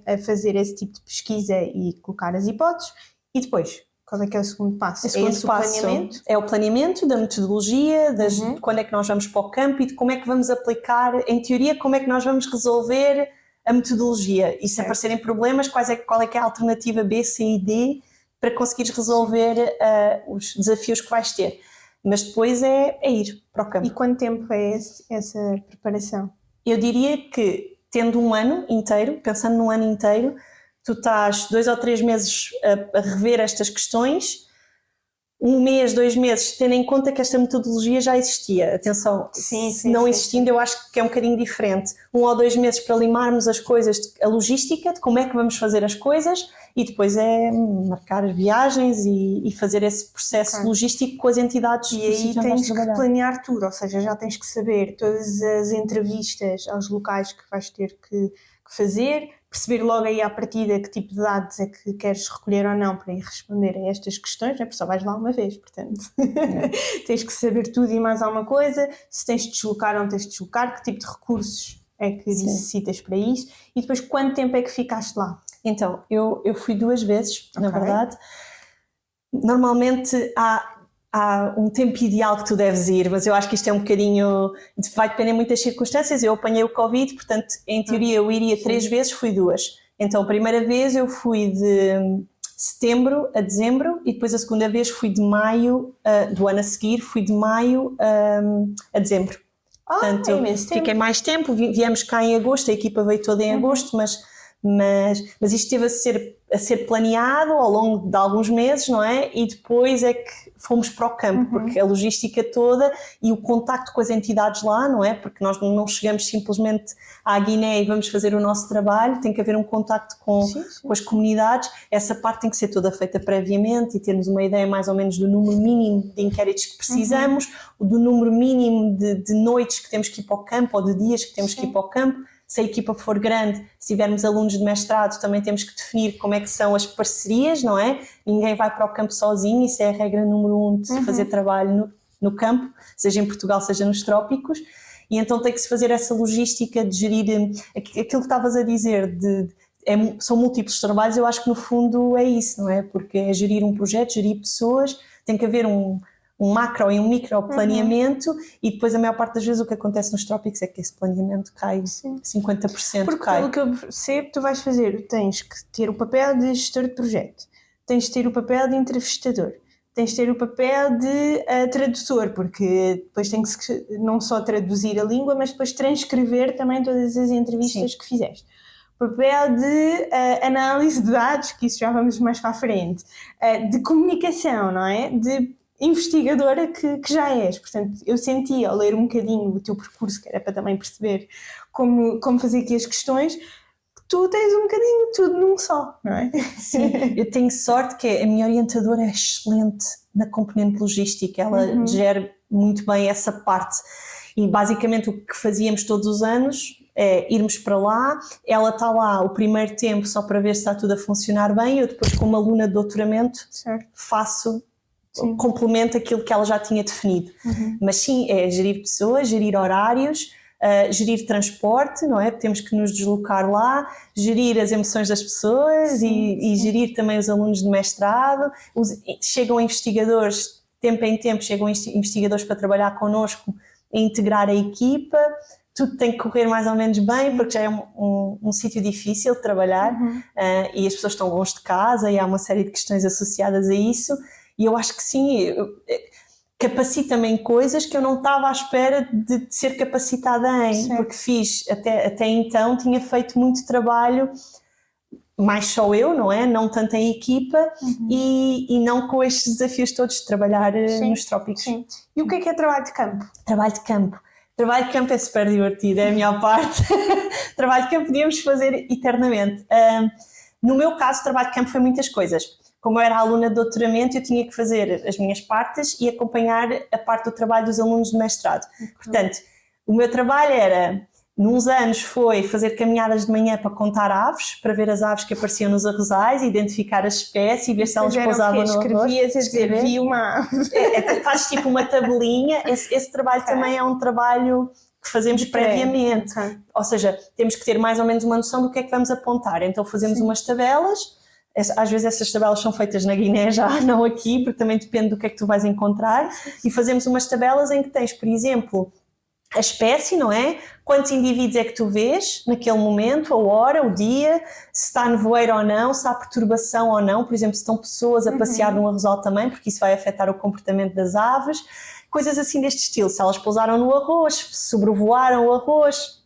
a fazer esse tipo de pesquisa e colocar as hipóteses e depois? Qual é que é o segundo passo? O segundo passo é o planeamento da metodologia, de quando é que nós vamos para o campo e de como é que vamos aplicar, em teoria, como é que nós vamos resolver a metodologia. E se aparecerem problemas, qual é que é a alternativa B, C e D para conseguires resolver os desafios que vais ter. Mas depois é ir para o campo. E quanto tempo é essa preparação? Eu diria que, tendo um ano inteiro, pensando num ano inteiro, tu estás 2 ou 3 meses a rever estas questões, 1 mês, 2 meses, tendo em conta que esta metodologia já existia. Atenção, se não existindo eu acho que é um bocadinho diferente. 1 ou 2 meses para limarmos as coisas, a logística, de como é que vamos fazer as coisas e depois é marcar as viagens e fazer esse processo logístico com as entidades. E aí tens que planear tudo, ou seja, já tens que saber todas as entrevistas aos locais que vais ter que fazer, perceber logo aí à partida que tipo de dados é que queres recolher ou não para ir responder a estas questões, porque só vais lá uma vez, portanto tens que saber tudo e mais alguma coisa, se tens de deslocar ou não tens de deslocar, que tipo de recursos é que necessitas para isso e depois quanto tempo é que ficaste lá? Então, eu fui 2 vezes, na verdade. Normalmente há há um tempo ideal que tu deves ir, mas eu acho que isto é um bocadinho, vai depender muito das circunstâncias. Eu apanhei o Covid, portanto, em teoria eu iria 3 vezes, fui 2. Então, a primeira vez eu fui de setembro a dezembro e depois a segunda vez fui de maio, do ano a seguir, fui de maio a dezembro. Portanto, fiquei mais tempo, viemos cá em agosto, a equipa veio toda em agosto, mas isto esteve a ser planeado ao longo de alguns meses, não é? E depois é que fomos para o campo, porque a logística toda e o contacto com as entidades lá, não é? Porque nós não chegamos simplesmente à Guiné e vamos fazer o nosso trabalho, tem que haver um contacto com as comunidades, essa parte tem que ser toda feita previamente e termos uma ideia mais ou menos do número mínimo de inquéritos que precisamos, do número mínimo de noites que temos que ir para o campo ou de dias que temos que ir para o campo. Se a equipa for grande, se tivermos alunos de mestrado, também temos que definir como é que são as parcerias, não é? Ninguém vai para o campo sozinho, isso é a regra número 1 de fazer trabalho no campo, seja em Portugal, seja nos trópicos, e então tem que se fazer essa logística de gerir aquilo que estavas a dizer, são múltiplos trabalhos. Eu acho que no fundo é isso, não é? Porque é gerir um projeto, gerir pessoas, tem que haver um macro e um micro planeamento e depois a maior parte das vezes o que acontece nos trópicos é que esse planeamento cai, 50% porque cai. pelo que eu percebo, tu vais fazer, tens que ter o papel de gestor de projeto, tens de ter o papel de entrevistador, tens de ter o papel de tradutor, porque depois tem que não só traduzir a língua, mas depois transcrever também todas as entrevistas que fizeste. Papel de análise de dados, que isso já vamos mais para a frente, de comunicação, não é? De investigadora que já és. Portanto, eu senti ao ler um bocadinho o teu percurso, que era para também perceber como fazer aqui as questões, que tu tens um bocadinho tudo num só, não é? Sim, eu tenho sorte que a minha orientadora é excelente na componente logística, ela gera muito bem essa parte e basicamente o que fazíamos todos os anos é irmos para lá, ela está lá o primeiro tempo só para ver se está tudo a funcionar bem, eu depois como aluna de doutoramento faço complementa aquilo que ela já tinha definido. Mas sim, é gerir pessoas, gerir horários, gerir transporte, não é? Temos que nos deslocar lá, gerir as emoções das pessoas e gerir também os alunos de mestrado. Chegam investigadores, tempo em tempo, chegam investigadores para trabalhar connosco e integrar a equipa. Tudo tem que correr mais ou menos bem, porque já é um sítio difícil de trabalhar e as pessoas estão longe de casa e há uma série de questões associadas a isso. E eu acho que sim, capacita-me em coisas que eu não estava à espera de ser capacitada em, porque fiz, até então, tinha feito muito trabalho, mais só eu, não é? Não tanto em equipa e não com estes desafios todos de trabalhar nos trópicos. Sim. E o que é trabalho de campo? Trabalho de campo. Trabalho de campo é super divertido, é a melhor parte. Trabalho de campo podíamos fazer eternamente. No meu caso, trabalho de campo foi muitas coisas. Como eu era aluna de doutoramento, eu tinha que fazer as minhas partes e acompanhar a parte do trabalho dos alunos de mestrado. Portanto, o meu trabalho era, nos anos, foi fazer caminhadas de manhã para contar aves, para ver as aves que apareciam nos arrozais, identificar as espécies e ver se elas pousavam no arroz. Escrevias a dizer, vi uma ave. Fazes tipo uma tabelinha. Esse trabalho também é um trabalho que fazemos previamente. Ou seja, temos que ter mais ou menos uma noção do que é que vamos apontar. Então fazemos umas tabelas. Às vezes essas tabelas são feitas na Guiné já, não aqui, porque também depende do que é que tu vais encontrar. E fazemos umas tabelas em que tens, por exemplo, a espécie, não é? Quantos indivíduos é que tu vês naquele momento, a hora, o dia, se está nevoeiro ou não, se há perturbação ou não, por exemplo, se estão pessoas a passear num arrozal também, porque isso vai afetar o comportamento das aves, coisas assim deste estilo, se elas pousaram no arroz, se sobrevoaram o arroz,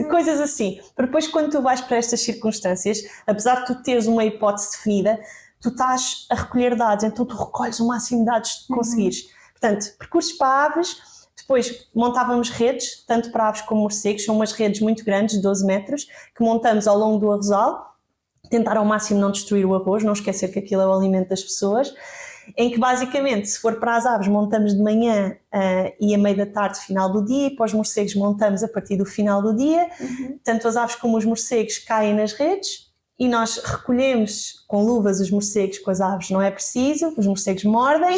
coisas assim. Depois, quando tu vais para estas circunstâncias, apesar de tu teres uma hipótese definida, tu estás a recolher dados, então tu recolhes o máximo de dados que conseguires. Portanto, percursos para aves, depois montávamos redes, tanto para aves como morcegos, são umas redes muito grandes, de 12 metros, que montamos ao longo do arrozal, tentar ao máximo não destruir o arroz, não esquecer que aquilo é o alimento das pessoas, em que basicamente, se for para as aves, montamos de manhã e a meio da tarde, final do dia, e para os morcegos montamos a partir do final do dia. Tanto as aves como os morcegos caem nas redes e nós recolhemos com luvas os morcegos com as aves, não é preciso, os morcegos mordem.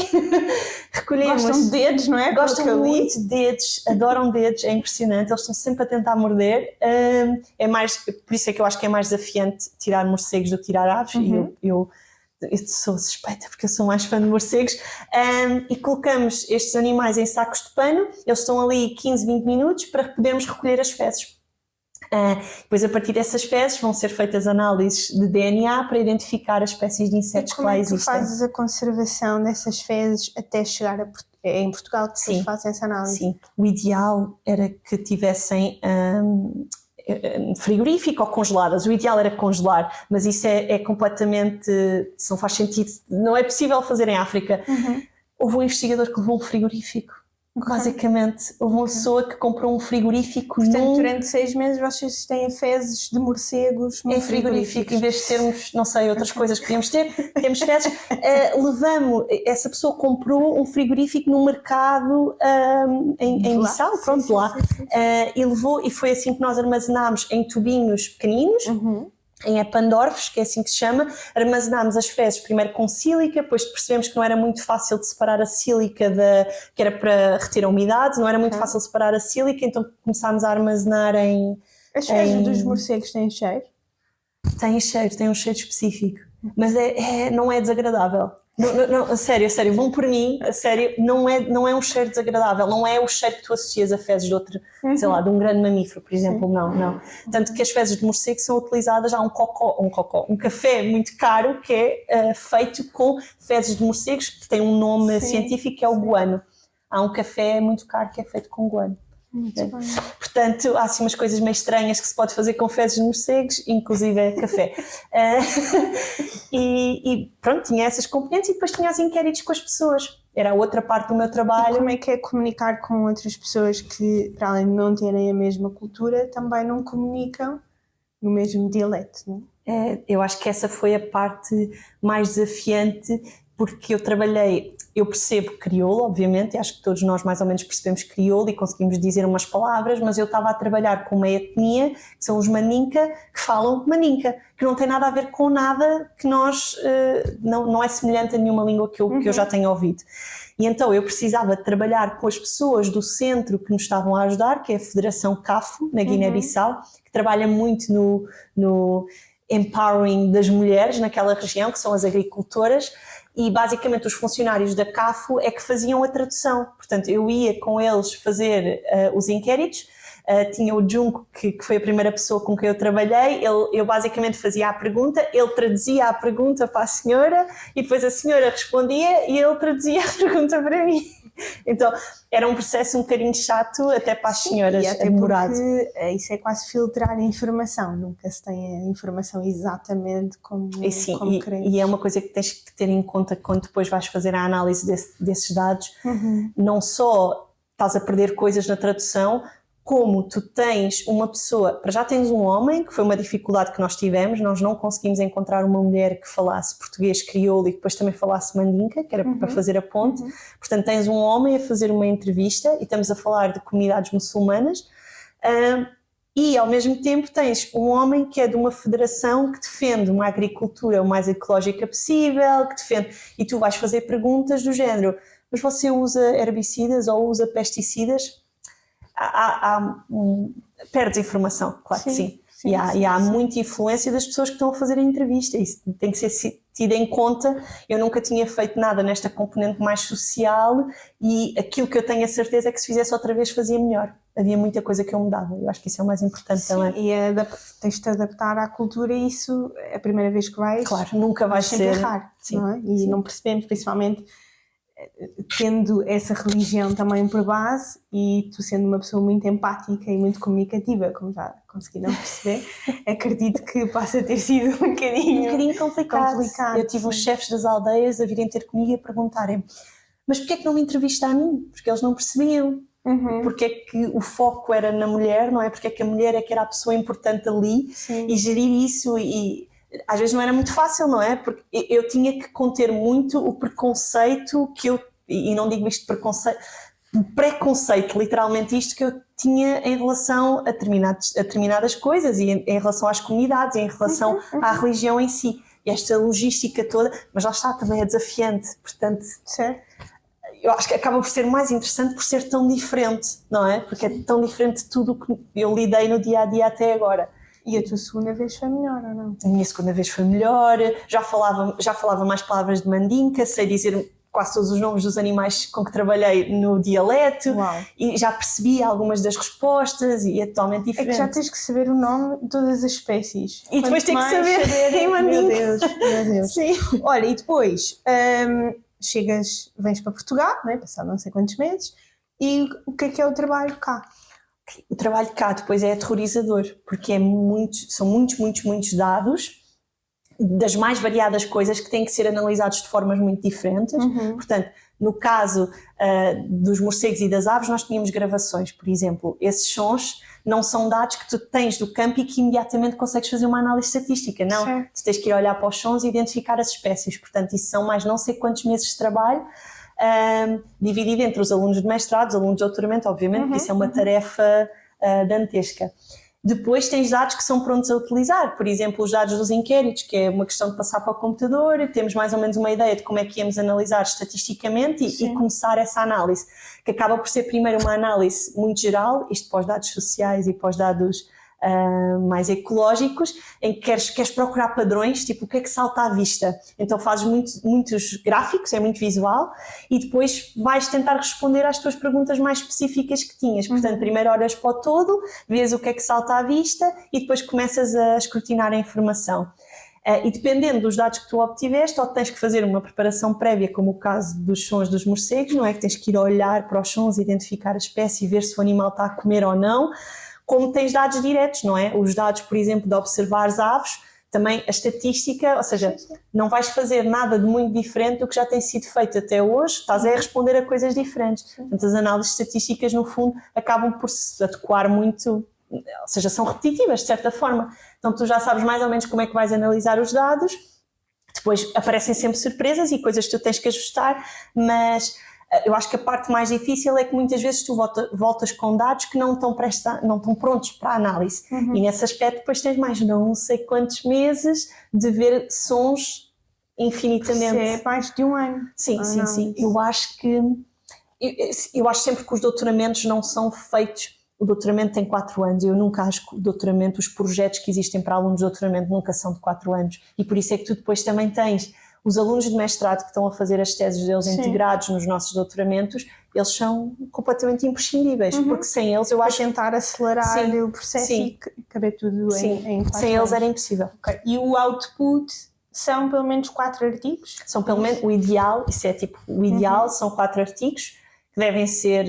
Recolhemos. Gostam de dedos, não é? Gostam muito de dedos, adoram dedos, é impressionante, eles estão sempre a tentar morder. É mais, por isso é que eu acho que é mais desafiante tirar morcegos do que tirar aves, e eu eu sou suspeita porque eu sou mais fã de morcegos, e colocamos estes animais em sacos de pano, eles estão ali 15, 20 minutos para podermos recolher as fezes. Depois, a partir dessas fezes, vão ser feitas análises de DNA para identificar as espécies de insetos que lá existem. Como é que tu fazes a conservação dessas fezes até chegar a é em Portugal que vocês fazem essa análise? Sim, o ideal era que tivessem frigorífico ou congeladas. O ideal era congelar, mas isso é completamente, isso não faz sentido, não é possível fazer em África. Houve um investigador que levou um frigorífico. Basicamente, houve uma pessoa que comprou um frigorífico. Portanto, durante 6 meses vocês têm fezes de morcegos no frigorífico. Em vez de termos, não sei, outras coisas que podíamos ter, temos fezes. Essa pessoa comprou um frigorífico no mercado em Bissau, pronto, lá. E levou, e foi assim que nós armazenámos em tubinhos pequeninos. Em Epandorfs, que é assim que se chama, armazenámos as fezes primeiro com sílica, depois percebemos que não era muito fácil de separar a sílica que era para reter a umidade, não era muito fácil de separar a sílica, então começámos a armazenar em... As fezes dos morcegos têm cheiro? Têm cheiro, têm um cheiro específico, mas não é desagradável. Não, a sério, vão por mim, a sério, não é um cheiro desagradável, não é o cheiro que tu associas a fezes de outro, sei lá, de um grande mamífero, por exemplo, não. Tanto que as fezes de morcego são utilizadas, há um café muito caro que é feito com fezes de morcegos, que tem um nome científico que é o guano. Há um café muito caro que é feito com guano. Portanto, há assim umas coisas meio estranhas que se pode fazer com fezes de morcegos, inclusive café. E pronto, tinha essas componentes e depois tinha os inquéritos com as pessoas. Era a outra parte do meu trabalho. E como é que é comunicar com outras pessoas que, para além de não terem a mesma cultura, também não comunicam no mesmo dialeto, não é? Eu acho que essa foi a parte mais desafiante, porque eu percebo crioulo, obviamente, e acho que todos nós mais ou menos percebemos crioulo e conseguimos dizer umas palavras, mas eu estava a trabalhar com uma etnia, que são os Maninka, que falam Maninka, que não tem nada a ver com nada que nós, não é semelhante a nenhuma língua que eu já tenho ouvido. E então eu precisava de trabalhar com as pessoas do centro que nos estavam a ajudar, que é a Federação CAFO, na Guiné-Bissau, que trabalha muito no empowering das mulheres naquela região, que são as agricultoras, e basicamente os funcionários da CAFO é que faziam a tradução. Portanto, eu ia com eles fazer os inquéritos, tinha o Junco, que foi a primeira pessoa com quem eu trabalhei, eu basicamente fazia a pergunta, ele traduzia a pergunta para a senhora e depois a senhora respondia e ele traduzia a pergunta para mim. Então era um processo um bocadinho chato até para as senhoras, e até demorado. Porque isso é quase filtrar a informação, nunca se tem a informação exatamente como queremos. E é uma coisa que tens que ter em conta quando depois vais fazer a análise desses dados. Não só estás a perder coisas na tradução, como tu tens uma pessoa, para já tens um homem, que foi uma dificuldade que nós tivemos, nós não conseguimos encontrar uma mulher que falasse português crioulo e que depois também falasse mandinka, que era para fazer a ponte. Portanto, tens um homem a fazer uma entrevista e estamos a falar de comunidades muçulmanas, e ao mesmo tempo tens um homem que é de uma federação que defende uma agricultura o mais ecológica possível, que defende, e tu vais fazer perguntas do género, mas você usa herbicidas ou usa pesticidas? Perdes informação, claro que sim. E há muita influência das pessoas que estão a fazer a entrevista, isso tem que ser tido em conta. Eu nunca tinha feito nada nesta componente mais social e aquilo que eu tenho a certeza é que se fizesse outra vez fazia melhor. Havia muita coisa que eu mudava, eu acho que isso é o mais importante também. E tens de adaptar à cultura e isso é a primeira vez que vais. Claro, nunca vais sempre ser. Errar, não é? E não percebemos, principalmente tendo essa religião também por base e tu sendo uma pessoa muito empática e muito comunicativa, como já conseguiram perceber, acredito que possa ter sido um bocadinho complicado. Eu tive os chefes das aldeias a virem ter comigo e a perguntarem, mas porquê é que não me entrevista a mim? Porque eles não percebiam. Porque é que o foco era na mulher, não é? Porque é que a mulher é que era a pessoa importante ali. Sim. E gerir isso e às vezes não era muito fácil, não é? Porque eu tinha que conter muito o preconceito que eu, e não digo isto de preconceito, preconceito, literalmente isto que eu tinha em relação a determinadas coisas e em relação às comunidades, em relação à religião em si. E esta logística toda, mas lá está, também é desafiante, portanto, eu acho que acaba por ser mais interessante por ser tão diferente, não é? Porque é tão diferente de tudo o que eu lidei no dia-a-dia até agora. E a tua segunda vez foi melhor, ou não? A minha segunda vez foi melhor, já falava mais palavras de mandinka, sei dizer quase todos os nomes dos animais com que trabalhei no dialeto. Uau. E já percebi algumas das respostas e é totalmente É diferente. que já tens que saber o nome de todas as espécies. E depois tem que Quanto mais saber em mandinka. Meu Deus. Sim. Olha, e depois vens para Portugal, né? Passado não sei quantos meses, e o que é o trabalho cá? O trabalho cá depois é aterrorizador, porque são muitos dados das mais variadas coisas que têm que ser analisados de formas muito diferentes. Portanto, no caso dos morcegos e das aves, nós tínhamos gravações, por exemplo. Esses sons não são dados que tu tens do campo e que imediatamente consegues fazer uma análise estatística. Não, certo. Tu tens que ir olhar para os sons e identificar as espécies. Portanto, isso são mais não sei quantos meses de trabalho, dividido entre os alunos de mestrado, os alunos de doutoramento, obviamente, porque isso é uma tarefa dantesca. Depois tens dados que são prontos a utilizar, por exemplo, os dados dos inquéritos, que é uma questão de passar para o computador, temos mais ou menos uma ideia de como é que íamos analisar estatisticamente e começar essa análise, que acaba por ser primeiro uma análise muito geral, isto para os dados sociais e para os dados mais ecológicos, em que queres procurar padrões, tipo o que é que salta à vista. Então fazes muitos gráficos, é muito visual, e depois vais tentar responder às tuas perguntas mais específicas que tinhas. Portanto, primeiro olhas para o todo, vês o que é que salta à vista e depois começas a escrutinar a informação. E dependendo dos dados que tu obtiveste, ou tens que fazer uma preparação prévia, como o caso dos sons dos morcegos, não é? Que tens que ir olhar para os sons, identificar a espécie e ver se o animal está a comer ou não, como tens dados diretos, não é? Os dados, por exemplo, de observar as aves, também a estatística, ou seja, não vais fazer nada de muito diferente do que já tem sido feito até hoje, estás a responder a coisas diferentes. Portanto, as análises estatísticas, no fundo, acabam por se adequar muito, ou seja, são repetitivas, de certa forma. Então, tu já sabes mais ou menos como é que vais analisar os dados, depois aparecem sempre surpresas e coisas que tu tens que ajustar, mas eu acho que a parte mais difícil é que muitas vezes tu voltas com dados que não estão prontos para a análise. E nesse aspecto depois tens mais não sei quantos meses de ver sons infinitamente. Isso é mais de um ano. Sim. Eu acho sempre que os doutoramentos não são feitos. O doutoramento tem 4 anos. Eu nunca acho que o doutoramento, os projetos que existem para alunos de doutoramento nunca são de 4 anos. E por isso é que tu depois também tens os alunos de mestrado que estão a fazer as teses deles integrados nos nossos doutoramentos, eles são completamente imprescindíveis, porque sem eles eu acho... Para tentar acelerar o processo e caber tudo em 4 sem eles anos. era impossível. Okay. E o output são pelo menos 4 artigos? São pelo menos, o ideal, isso é tipo, o ideal são 4 artigos, que devem ser,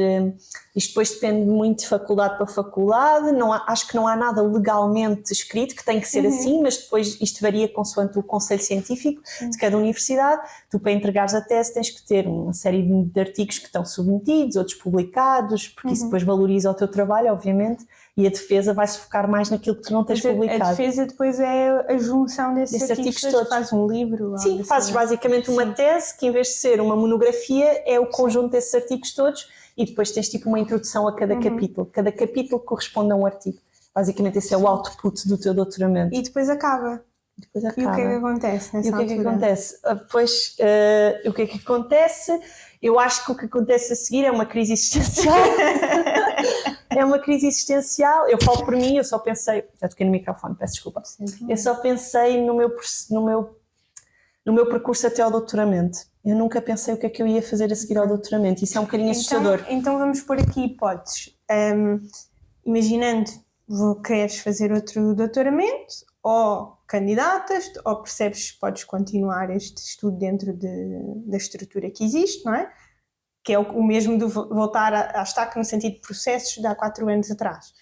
isto depois depende muito de faculdade para faculdade, acho que não há nada legalmente escrito que tem que ser assim, mas depois isto varia consoante o conselho científico de cada universidade. Tu, para entregares a tese, tens que ter uma série de artigos que estão submetidos, outros publicados, porque isso depois valoriza o teu trabalho, obviamente, e a defesa vai-se focar mais naquilo que tu não tens publicado. A defesa depois é a junção desses artigos todos. Fazes um livro? Sim, fazes basicamente uma tese que, em vez de ser uma monografia, é o conjunto desses artigos todos, e depois tens tipo uma introdução a cada capítulo. Cada capítulo corresponde a um artigo. Basicamente esse é o output do teu doutoramento. E depois acaba. E o que é que acontece nessa altura? O que é que acontece? O que é que acontece? Eu acho que o que acontece a seguir é uma crise existencial. É uma crise existencial. Eu falo por mim, eu só pensei... Já toquei no microfone, peço desculpa. Eu só pensei no meu percurso até ao doutoramento. Eu nunca pensei o que é que eu ia fazer a seguir ao doutoramento. Isso é um bocadinho assustador. Então vamos pôr aqui hipóteses. Imaginando, queres fazer outro doutoramento, ou candidatas, ou percebes que podes continuar este estudo dentro da estrutura que existe, não é? Que é o mesmo de voltar à estaca no sentido de processos de há 4 anos atrás.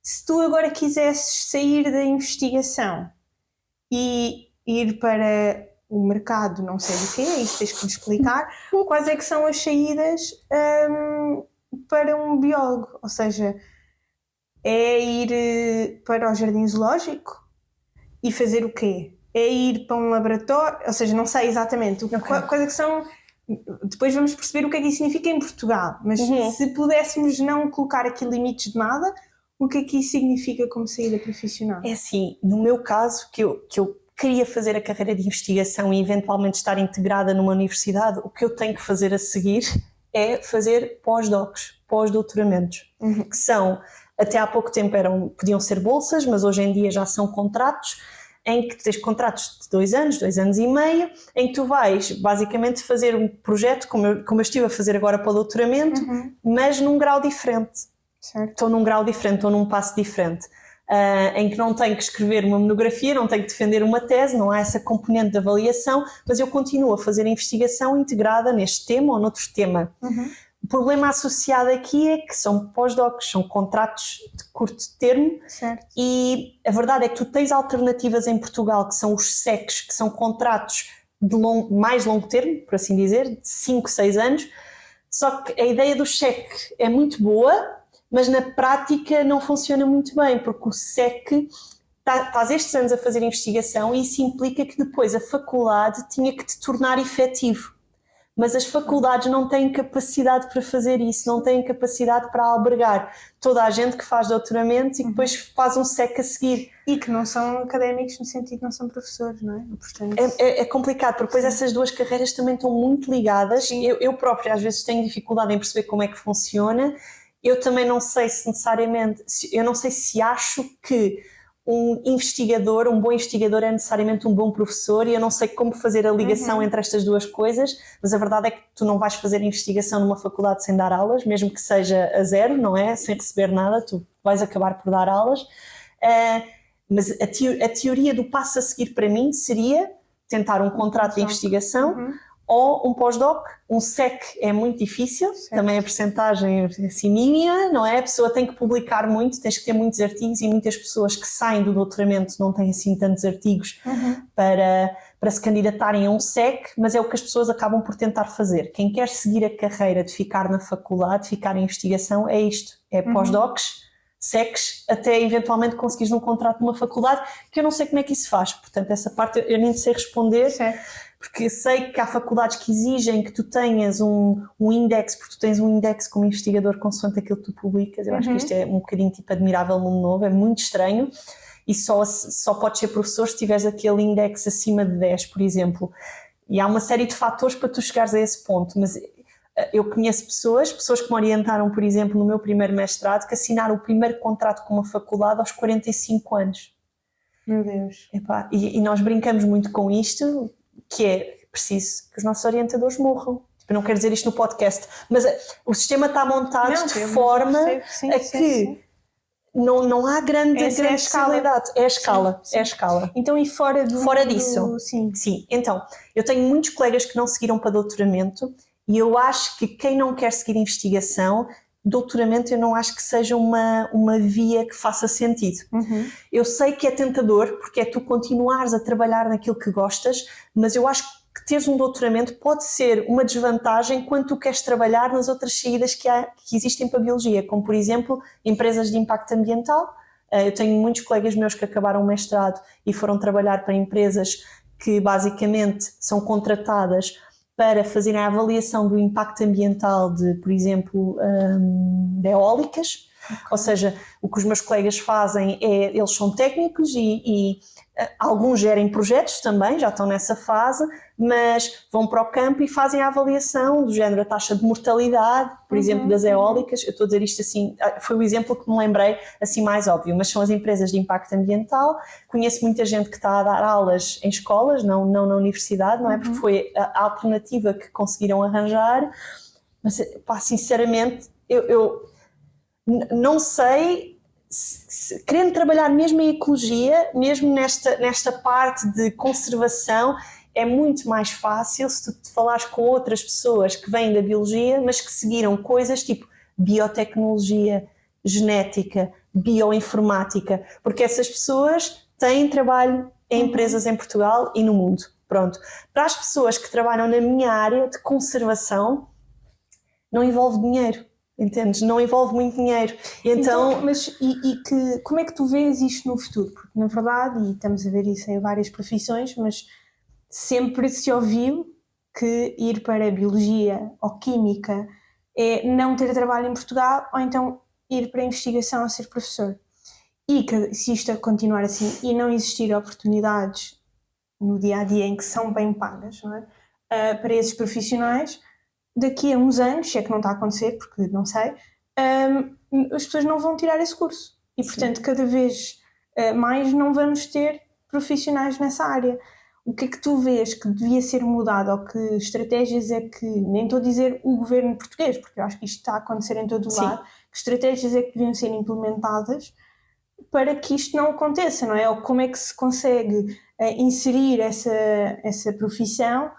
Se tu agora quisesses sair da investigação e ir para o mercado, não sei do quê, isso tens que me explicar, quais é que são as saídas para um biólogo? Ou seja, é ir para o jardim zoológico e fazer o quê? É ir para um laboratório? Ou seja, não sei exatamente. Quais é que são... Depois vamos perceber o que é que isso significa em Portugal, mas se pudéssemos não colocar aqui limites de nada, o que é que isso significa como saída profissional? É assim, no meu caso, que eu queria fazer a carreira de investigação e eventualmente estar integrada numa universidade, o que eu tenho que fazer a seguir é fazer pós-doutoramentos, que são Até há pouco tempo podiam ser bolsas, mas hoje em dia já são contratos, em que tens contratos de 2 anos e meio, em que tu vais basicamente fazer um projeto, como eu estive a fazer agora para o doutoramento, mas num grau diferente. Certo. Estou num grau diferente, estou num passo diferente, em que não tenho que escrever uma monografia, não tenho que defender uma tese, não há essa componente de avaliação, mas eu continuo a fazer investigação integrada neste tema ou noutro tema. O problema associado aqui é que são pós-docs, são contratos de curto termo. Certo. E a verdade é que tu tens alternativas em Portugal, que são os SECs, que são contratos de mais longo termo, por assim dizer, de 5, 6 anos, só que a ideia do SEC é muito boa, mas na prática não funciona muito bem, porque o SEC estás estes anos a fazer investigação e isso implica que depois a faculdade tinha que te tornar efetivo. Mas as faculdades não têm capacidade para fazer isso, não têm capacidade para albergar toda a gente que faz doutoramentos e que depois faz um SEC a seguir. E que não são académicos no sentido que não são professores, não é? Portanto... É complicado, porque depois essas duas carreiras também estão muito ligadas. Eu própria às vezes tenho dificuldade em perceber como é que funciona. Eu também não sei se necessariamente, eu não sei se acho que um bom investigador é necessariamente um bom professor e eu não sei como fazer a ligação entre estas duas coisas, mas a verdade é que tu não vais fazer investigação numa faculdade sem dar aulas, mesmo que seja a zero, não é? Sem receber nada, tu vais acabar por dar aulas. Mas a teoria do passo a seguir para mim seria tentar um contrato de investigação ou um pós-doc. Um SEC é muito difícil, também a percentagem é assim mínima, não é? A pessoa tem que publicar muito, tens que ter muitos artigos e muitas pessoas que saem do doutoramento não têm assim tantos artigos para se candidatarem a um SEC, mas é o que as pessoas acabam por tentar fazer. Quem quer seguir a carreira de ficar na faculdade, de ficar em investigação, é isto, é pós-docs, SECs, até eventualmente conseguires um contrato numa faculdade, que eu não sei como é que isso faz, portanto essa parte eu nem sei responder. Porque sei que há faculdades que exigem que tu tenhas um index, porque tu tens um index como investigador consoante aquilo que tu publicas. Eu acho que isto é um bocadinho tipo Admirável Mundo Novo, é muito estranho e só podes ser professor se tiveres aquele index acima de 10, por exemplo. E há uma série de fatores para tu chegares a esse ponto, mas eu conheço pessoas que me orientaram, por exemplo, no meu primeiro mestrado, que assinaram o primeiro contrato com uma faculdade aos 45 anos. Meu Deus. E nós brincamos muito com isto, que é preciso que os nossos orientadores morram. Eu não quero dizer isto no podcast, mas o sistema está montado de forma a que não há grande possibilidade. É a escala. É a escala. Então, e fora disso? Sim. Então, eu tenho muitos colegas que não seguiram para doutoramento e eu acho que quem não quer seguir investigação, doutoramento eu não acho que seja uma via que faça sentido. Eu sei que é tentador, porque é tu continuares a trabalhar naquilo que gostas, mas eu acho que teres um doutoramento pode ser uma desvantagem quando tu queres trabalhar nas outras saídas que existem para a biologia, como por exemplo empresas de impacto ambiental. Eu tenho muitos colegas meus que acabaram o mestrado e foram trabalhar para empresas que basicamente são contratadas para fazerem a avaliação do impacto ambiental de, por exemplo, de eólicas. Ou seja, o que os meus colegas fazem é, eles são técnicos e alguns gerem projetos também, já estão nessa fase, mas vão para o campo e fazem a avaliação do género, a taxa de mortalidade, por exemplo, das eólicas. Eu estou a dizer isto assim, foi o exemplo que me lembrei assim mais óbvio, mas são as empresas de impacto ambiental. Conheço muita gente que está a dar aulas em escolas, não na universidade, não é? Porque foi a alternativa que conseguiram arranjar, mas pá, sinceramente, eu não sei, querendo trabalhar mesmo em ecologia, mesmo nesta parte de conservação, é muito mais fácil se tu te falares com outras pessoas que vêm da biologia, mas que seguiram coisas tipo biotecnologia, genética, bioinformática, porque essas pessoas têm trabalho em empresas em Portugal e no mundo. Pronto. Para as pessoas que trabalham na minha área de conservação, não envolve dinheiro. Entendes? Não envolve muito dinheiro. Então mas como é que tu vês isto no futuro? Porque na verdade, e estamos a ver isso em várias profissões, mas sempre se ouviu que ir para Biologia ou Química é não ter trabalho em Portugal ou então ir para a investigação a ser professor. E que se isto continuar assim e não existir oportunidades no dia-a-dia em que são bem pagas, não é? Para esses profissionais, daqui a uns anos, se é que não está a acontecer, porque não sei, as pessoas não vão tirar esse curso. E, portanto, cada vez mais não vamos ter profissionais nessa área. O que é que tu vês que devia ser mudado, ou que estratégias é que, nem estou a dizer o governo português, porque eu acho que isto está a acontecer em todo o lado, que estratégias é que deviam ser implementadas para que isto não aconteça, não é? Ou como é que se consegue inserir essa profissão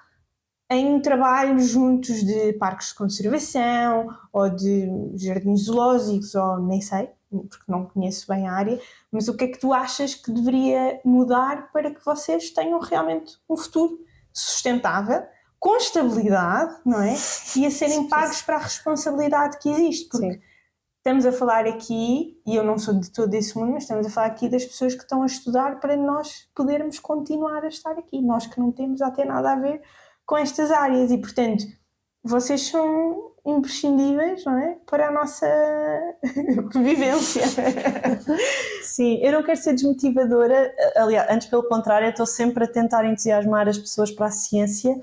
em trabalhos juntos de parques de conservação ou de jardins zoológicos, ou nem sei, porque não conheço bem a área, mas o que é que tu achas que deveria mudar para que vocês tenham realmente um futuro sustentável, com estabilidade, não é? E a serem pagos para a responsabilidade que existe, porque estamos a falar aqui, e eu não sou de todo esse mundo, mas estamos a falar aqui das pessoas que estão a estudar para nós podermos continuar a estar aqui, nós que não temos até nada a ver com estas áreas, e portanto vocês são imprescindíveis, não é? Para a nossa vivência. Sim, eu não quero ser desmotivadora, aliás, antes pelo contrário, eu estou sempre a tentar entusiasmar as pessoas para a ciência,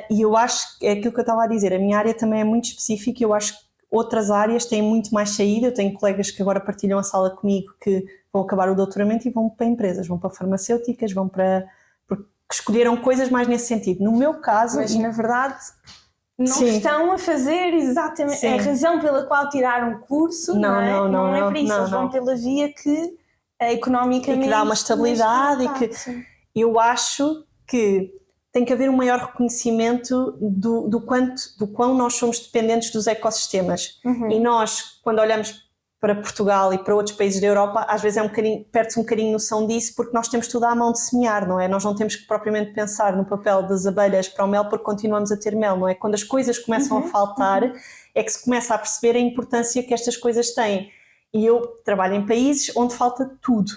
e eu acho que é aquilo que eu estava a dizer, a minha área também é muito específica, eu acho que outras áreas têm muito mais saída, eu tenho colegas que agora partilham a sala comigo que vão acabar o doutoramento e vão para empresas, vão para farmacêuticas, vão para... porque escolheram coisas mais nesse sentido. No meu caso... Mas na verdade não estão a fazer exatamente a razão pela qual tiraram o curso, não é por isso, eles vão pela via que economicamente... E que dá uma estabilidade e que... Eu acho que tem que haver um maior reconhecimento do quão nós somos dependentes dos ecossistemas. E nós, quando olhamos para Portugal e para outros países da Europa, às vezes perde-se um bocadinho noção disso, porque nós temos tudo à mão de semear, não é? Nós não temos que propriamente pensar no papel das abelhas para o mel, porque continuamos a ter mel, não é? Quando as coisas começam a faltar, é que se começa a perceber a importância que estas coisas têm. E eu trabalho em países onde falta tudo.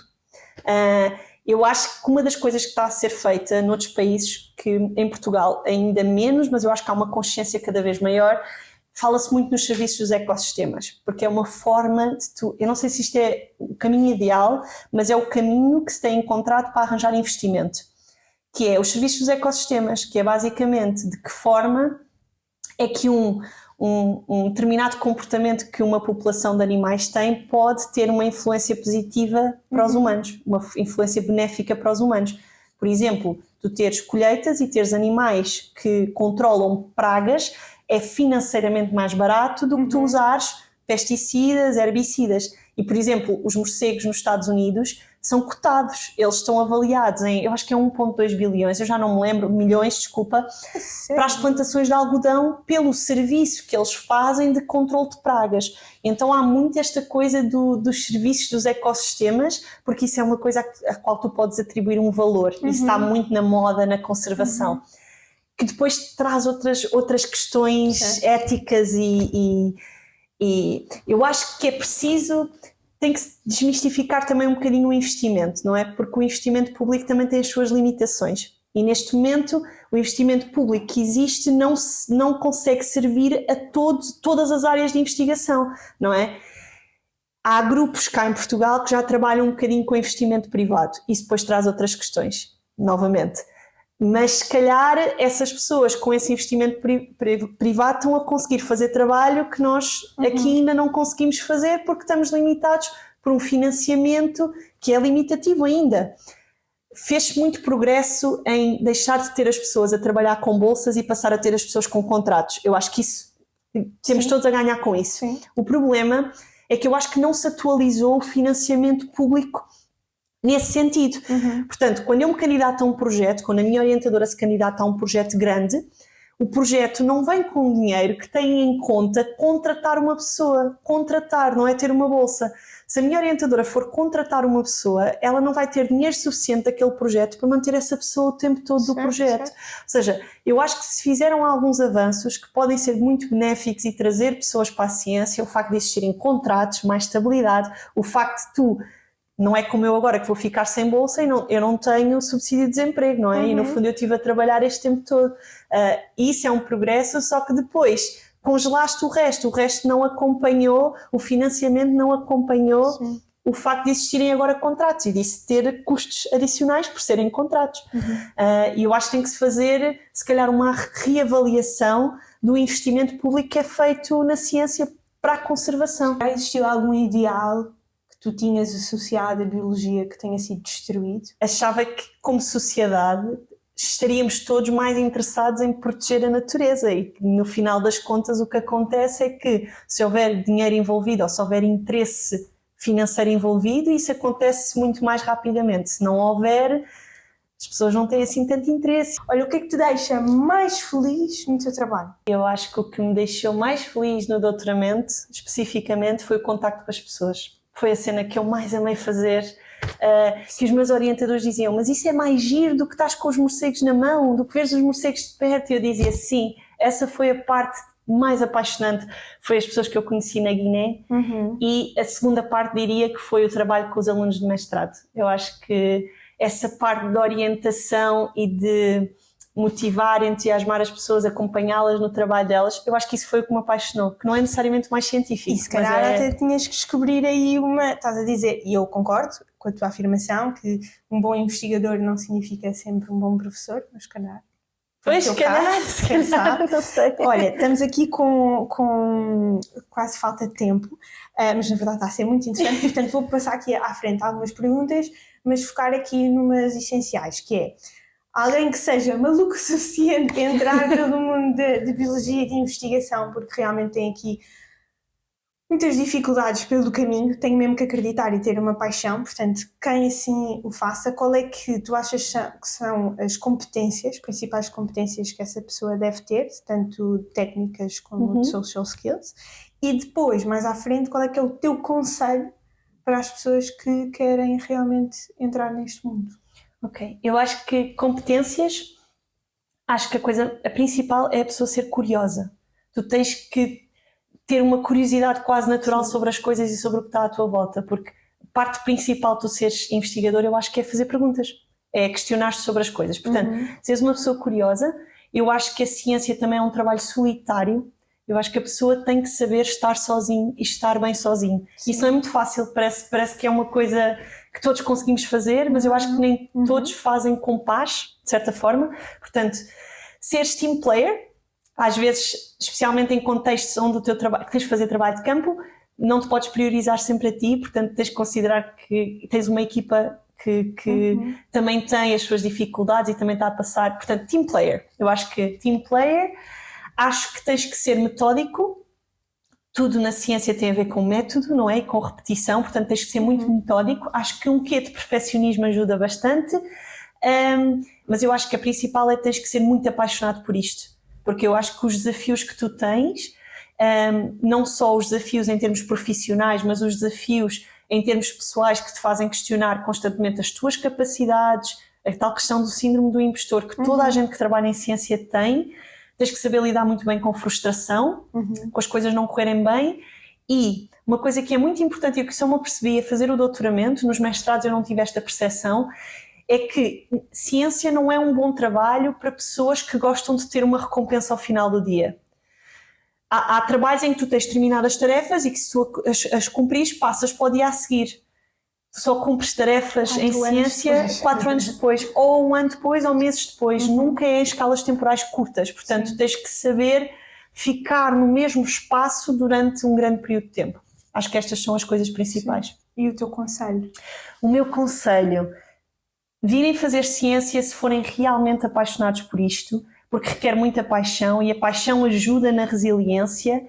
Eu acho que uma das coisas que está a ser feita noutros países, que em Portugal ainda menos, mas eu acho que há uma consciência cada vez maior, fala-se muito nos serviços dos ecossistemas, porque é uma forma de eu não sei se isto é o caminho ideal, mas é o caminho que se tem encontrado para arranjar investimento, que é os serviços dos ecossistemas, que é basicamente de que forma é que um determinado comportamento que uma população de animais tem pode ter uma influência positiva para os humanos, uma influência benéfica para os humanos. Por exemplo, tu teres colheitas e teres animais que controlam pragas é financeiramente mais barato do que tu usares pesticidas, herbicidas. E, por exemplo, os morcegos nos Estados Unidos são cotados, eles estão avaliados em, eu acho que é 1,2 bilhões, eu já não me lembro, milhões, desculpa, para as plantações de algodão pelo serviço que eles fazem de controle de pragas. Então há muito esta coisa dos serviços dos ecossistemas, porque isso é uma coisa a qual tu podes atribuir um valor, isso está muito na moda, na conservação, que depois traz outras questões éticas e eu acho que é preciso... Tem que se desmistificar também um bocadinho o investimento, não é? Porque o investimento público também tem as suas limitações. E neste momento, o investimento público que existe não consegue servir a todas as áreas de investigação, não é? Há grupos cá em Portugal que já trabalham um bocadinho com investimento privado. Isso depois traz outras questões, novamente. Mas se calhar essas pessoas com esse investimento privado estão a conseguir fazer trabalho que nós aqui ainda não conseguimos fazer porque estamos limitados por um financiamento que é limitativo ainda. Fez-se muito progresso em deixar de ter as pessoas a trabalhar com bolsas e passar a ter as pessoas com contratos. Eu acho que isso, temos todos a ganhar com isso. Sim. O problema é que eu acho que não se atualizou o financiamento público nesse sentido. Portanto, quando eu me candidato a um projeto, quando a minha orientadora se candidata a um projeto grande, o projeto não vem com dinheiro que tem em conta contratar uma pessoa. Contratar, não é ter uma bolsa. Se a minha orientadora for contratar uma pessoa, ela não vai ter dinheiro suficiente daquele projeto para manter essa pessoa o tempo todo do projeto. Ou seja, eu acho que se fizeram alguns avanços que podem ser muito benéficos e trazer pessoas para a ciência, o facto de existirem contratos, mais estabilidade, o facto de tu... Não é como eu agora que vou ficar sem bolsa e eu não tenho subsídio de desemprego, não é? E no fundo eu estive a trabalhar este tempo todo. Isso é um progresso, só que depois congelaste o resto não acompanhou, o financiamento não acompanhou o facto de existirem agora contratos e disso ter custos adicionais por serem contratos. E eu acho que tem que se fazer, se calhar, uma reavaliação do investimento público que é feito na ciência para a conservação. Já existiu algum ideal que tu tinhas associado à biologia que tenha sido destruído? Achava que, como sociedade, estaríamos todos mais interessados em proteger a natureza e que, no final das contas, o que acontece é que se houver dinheiro envolvido ou se houver interesse financeiro envolvido, isso acontece muito mais rapidamente. Se não houver, as pessoas não têm assim tanto interesse. Olha, o que é que te deixa mais feliz no teu trabalho? Eu acho que o que me deixou mais feliz no doutoramento, especificamente, foi o contacto com as pessoas. Foi a cena que eu mais amei fazer, que os meus orientadores diziam, mas isso é mais giro do que estás com os morcegos na mão, do que veres os morcegos de perto. E eu dizia, sim, essa foi a parte mais apaixonante, foi as pessoas que eu conheci na Guiné. E a segunda parte diria que foi o trabalho com os alunos de mestrado. Eu acho que essa parte de orientação e de motivar, entusiasmar as pessoas, acompanhá-las no trabalho delas, eu acho que isso foi o que me apaixonou, que não é necessariamente mais científico. E se calhar até tinhas que descobrir aí estás a dizer, e eu concordo com a tua afirmação, que um bom investigador não significa sempre um bom professor, mas se calhar. Pois, se calhar, não sei. Olha, estamos aqui com quase falta de tempo, mas na verdade está a ser muito interessante, portanto vou passar aqui à frente algumas perguntas, mas focar aqui numas essenciais, que é alguém que seja maluco o suficiente para entrar pelo mundo de biologia e de investigação, porque realmente tem aqui muitas dificuldades pelo caminho, tenho mesmo que acreditar e ter uma paixão, portanto, quem assim o faça, qual é que tu achas que são as competências, principais competências que essa pessoa deve ter, tanto técnicas como de social skills, e depois, mais à frente, qual é que é o teu conselho para as pessoas que querem realmente entrar neste mundo? Ok, eu acho que competências, acho que a principal é a pessoa ser curiosa. Tu tens que ter uma curiosidade quase natural sobre as coisas e sobre o que está à tua volta, porque a parte principal de tu seres investigador, eu acho que é fazer perguntas, é questionar-te sobre as coisas. Portanto, se és uma pessoa curiosa, eu acho que a ciência também é um trabalho solitário. Eu acho que a pessoa tem que saber estar sozinho e estar bem sozinho. Sim. Isso não é muito fácil, parece que é uma coisa que todos conseguimos fazer, mas eu acho que nem todos fazem com paz, de certa forma. Portanto, seres team player, às vezes, especialmente em contextos onde o teu trabalho, que tens de fazer trabalho de campo, não te podes priorizar sempre a ti, portanto tens de considerar que tens uma equipa que também tem as suas dificuldades e também está a passar. Portanto, team player. Eu acho que team player, acho que tens que ser metódico. Tudo na ciência tem a ver com método, não é? E com repetição, portanto tens que ser muito metódico. Acho que um quê de perfeccionismo ajuda bastante, mas eu acho que a principal é que tens que ser muito apaixonado por isto. Porque eu acho que os desafios que tu tens, não só os desafios em termos profissionais, mas os desafios em termos pessoais que te fazem questionar constantemente as tuas capacidades, a tal questão do síndrome do impostor que toda a gente que trabalha em ciência tem, tens que saber lidar muito bem com frustração, com as coisas não correrem bem. E uma coisa que é muito importante e que eu me apercebi a fazer o doutoramento, nos mestrados eu não tive esta percepção, é que ciência não é um bom trabalho para pessoas que gostam de ter uma recompensa ao final do dia. Há trabalhos em que tu tens determinadas tarefas e que se tu as cumprires, passas para o dia a seguir. Tu só cumpres tarefas em ciência 4 anos depois, ou 1 ano depois, ou meses depois. Nunca é em escalas temporais curtas. Portanto, tens que saber ficar no mesmo espaço durante um grande período de tempo. Acho que estas são as coisas principais. Sim. E o teu conselho? O meu conselho... virem fazer ciência se forem realmente apaixonados por isto, porque requer muita paixão e a paixão ajuda na resiliência.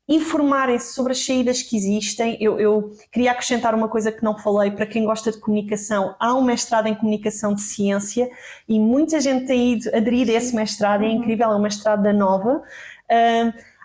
Informarem-se sobre as saídas que existem. Eu queria acrescentar uma coisa que não falei, para quem gosta de comunicação, há um mestrado em comunicação de ciência e muita gente tem ido aderir a esse mestrado, é incrível, é um mestrado da Nova.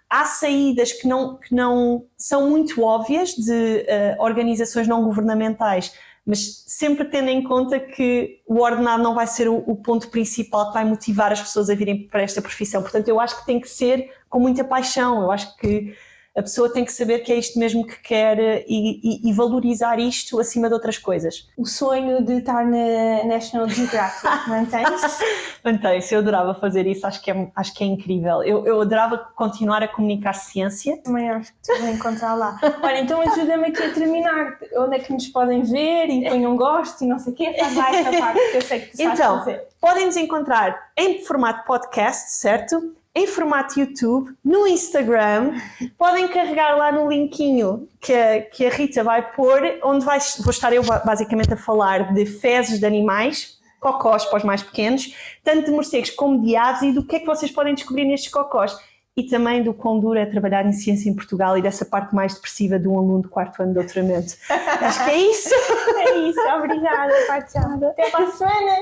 Há saídas que não são muito óbvias de organizações não governamentais, mas sempre tendo em conta que o ordenado não vai ser o ponto principal que vai motivar as pessoas a virem para esta profissão. Portanto, eu acho que tem que ser com muita paixão. Eu acho que a pessoa tem que saber que é isto mesmo que quer e valorizar isto acima de outras coisas. O sonho de estar na National Geographic mantém-se? Mantém-se, eu adorava fazer isso, acho que é incrível. Eu adorava continuar a comunicar ciência. Também acho que te vou encontrar lá. Olha, então ajuda-me aqui a terminar. Onde é que nos podem ver e põe um gosto e não sei o quê? Faz lá esta parte que eu sei que tu sabes fazer. Podem nos encontrar em formato podcast, certo? em formato YouTube, no Instagram. Podem carregar lá no linkinho que a Rita vai pôr, onde vou estar eu basicamente a falar de fezes de animais, cocós para os mais pequenos, tanto de morcegos como de aves, e do que é que vocês podem descobrir nestes cocós. E também do quão duro é trabalhar em ciência em Portugal e dessa parte mais depressiva de um aluno de 4º ano de doutoramento. Acho que é isso. É isso, obrigada, Paixão. Até para a semana.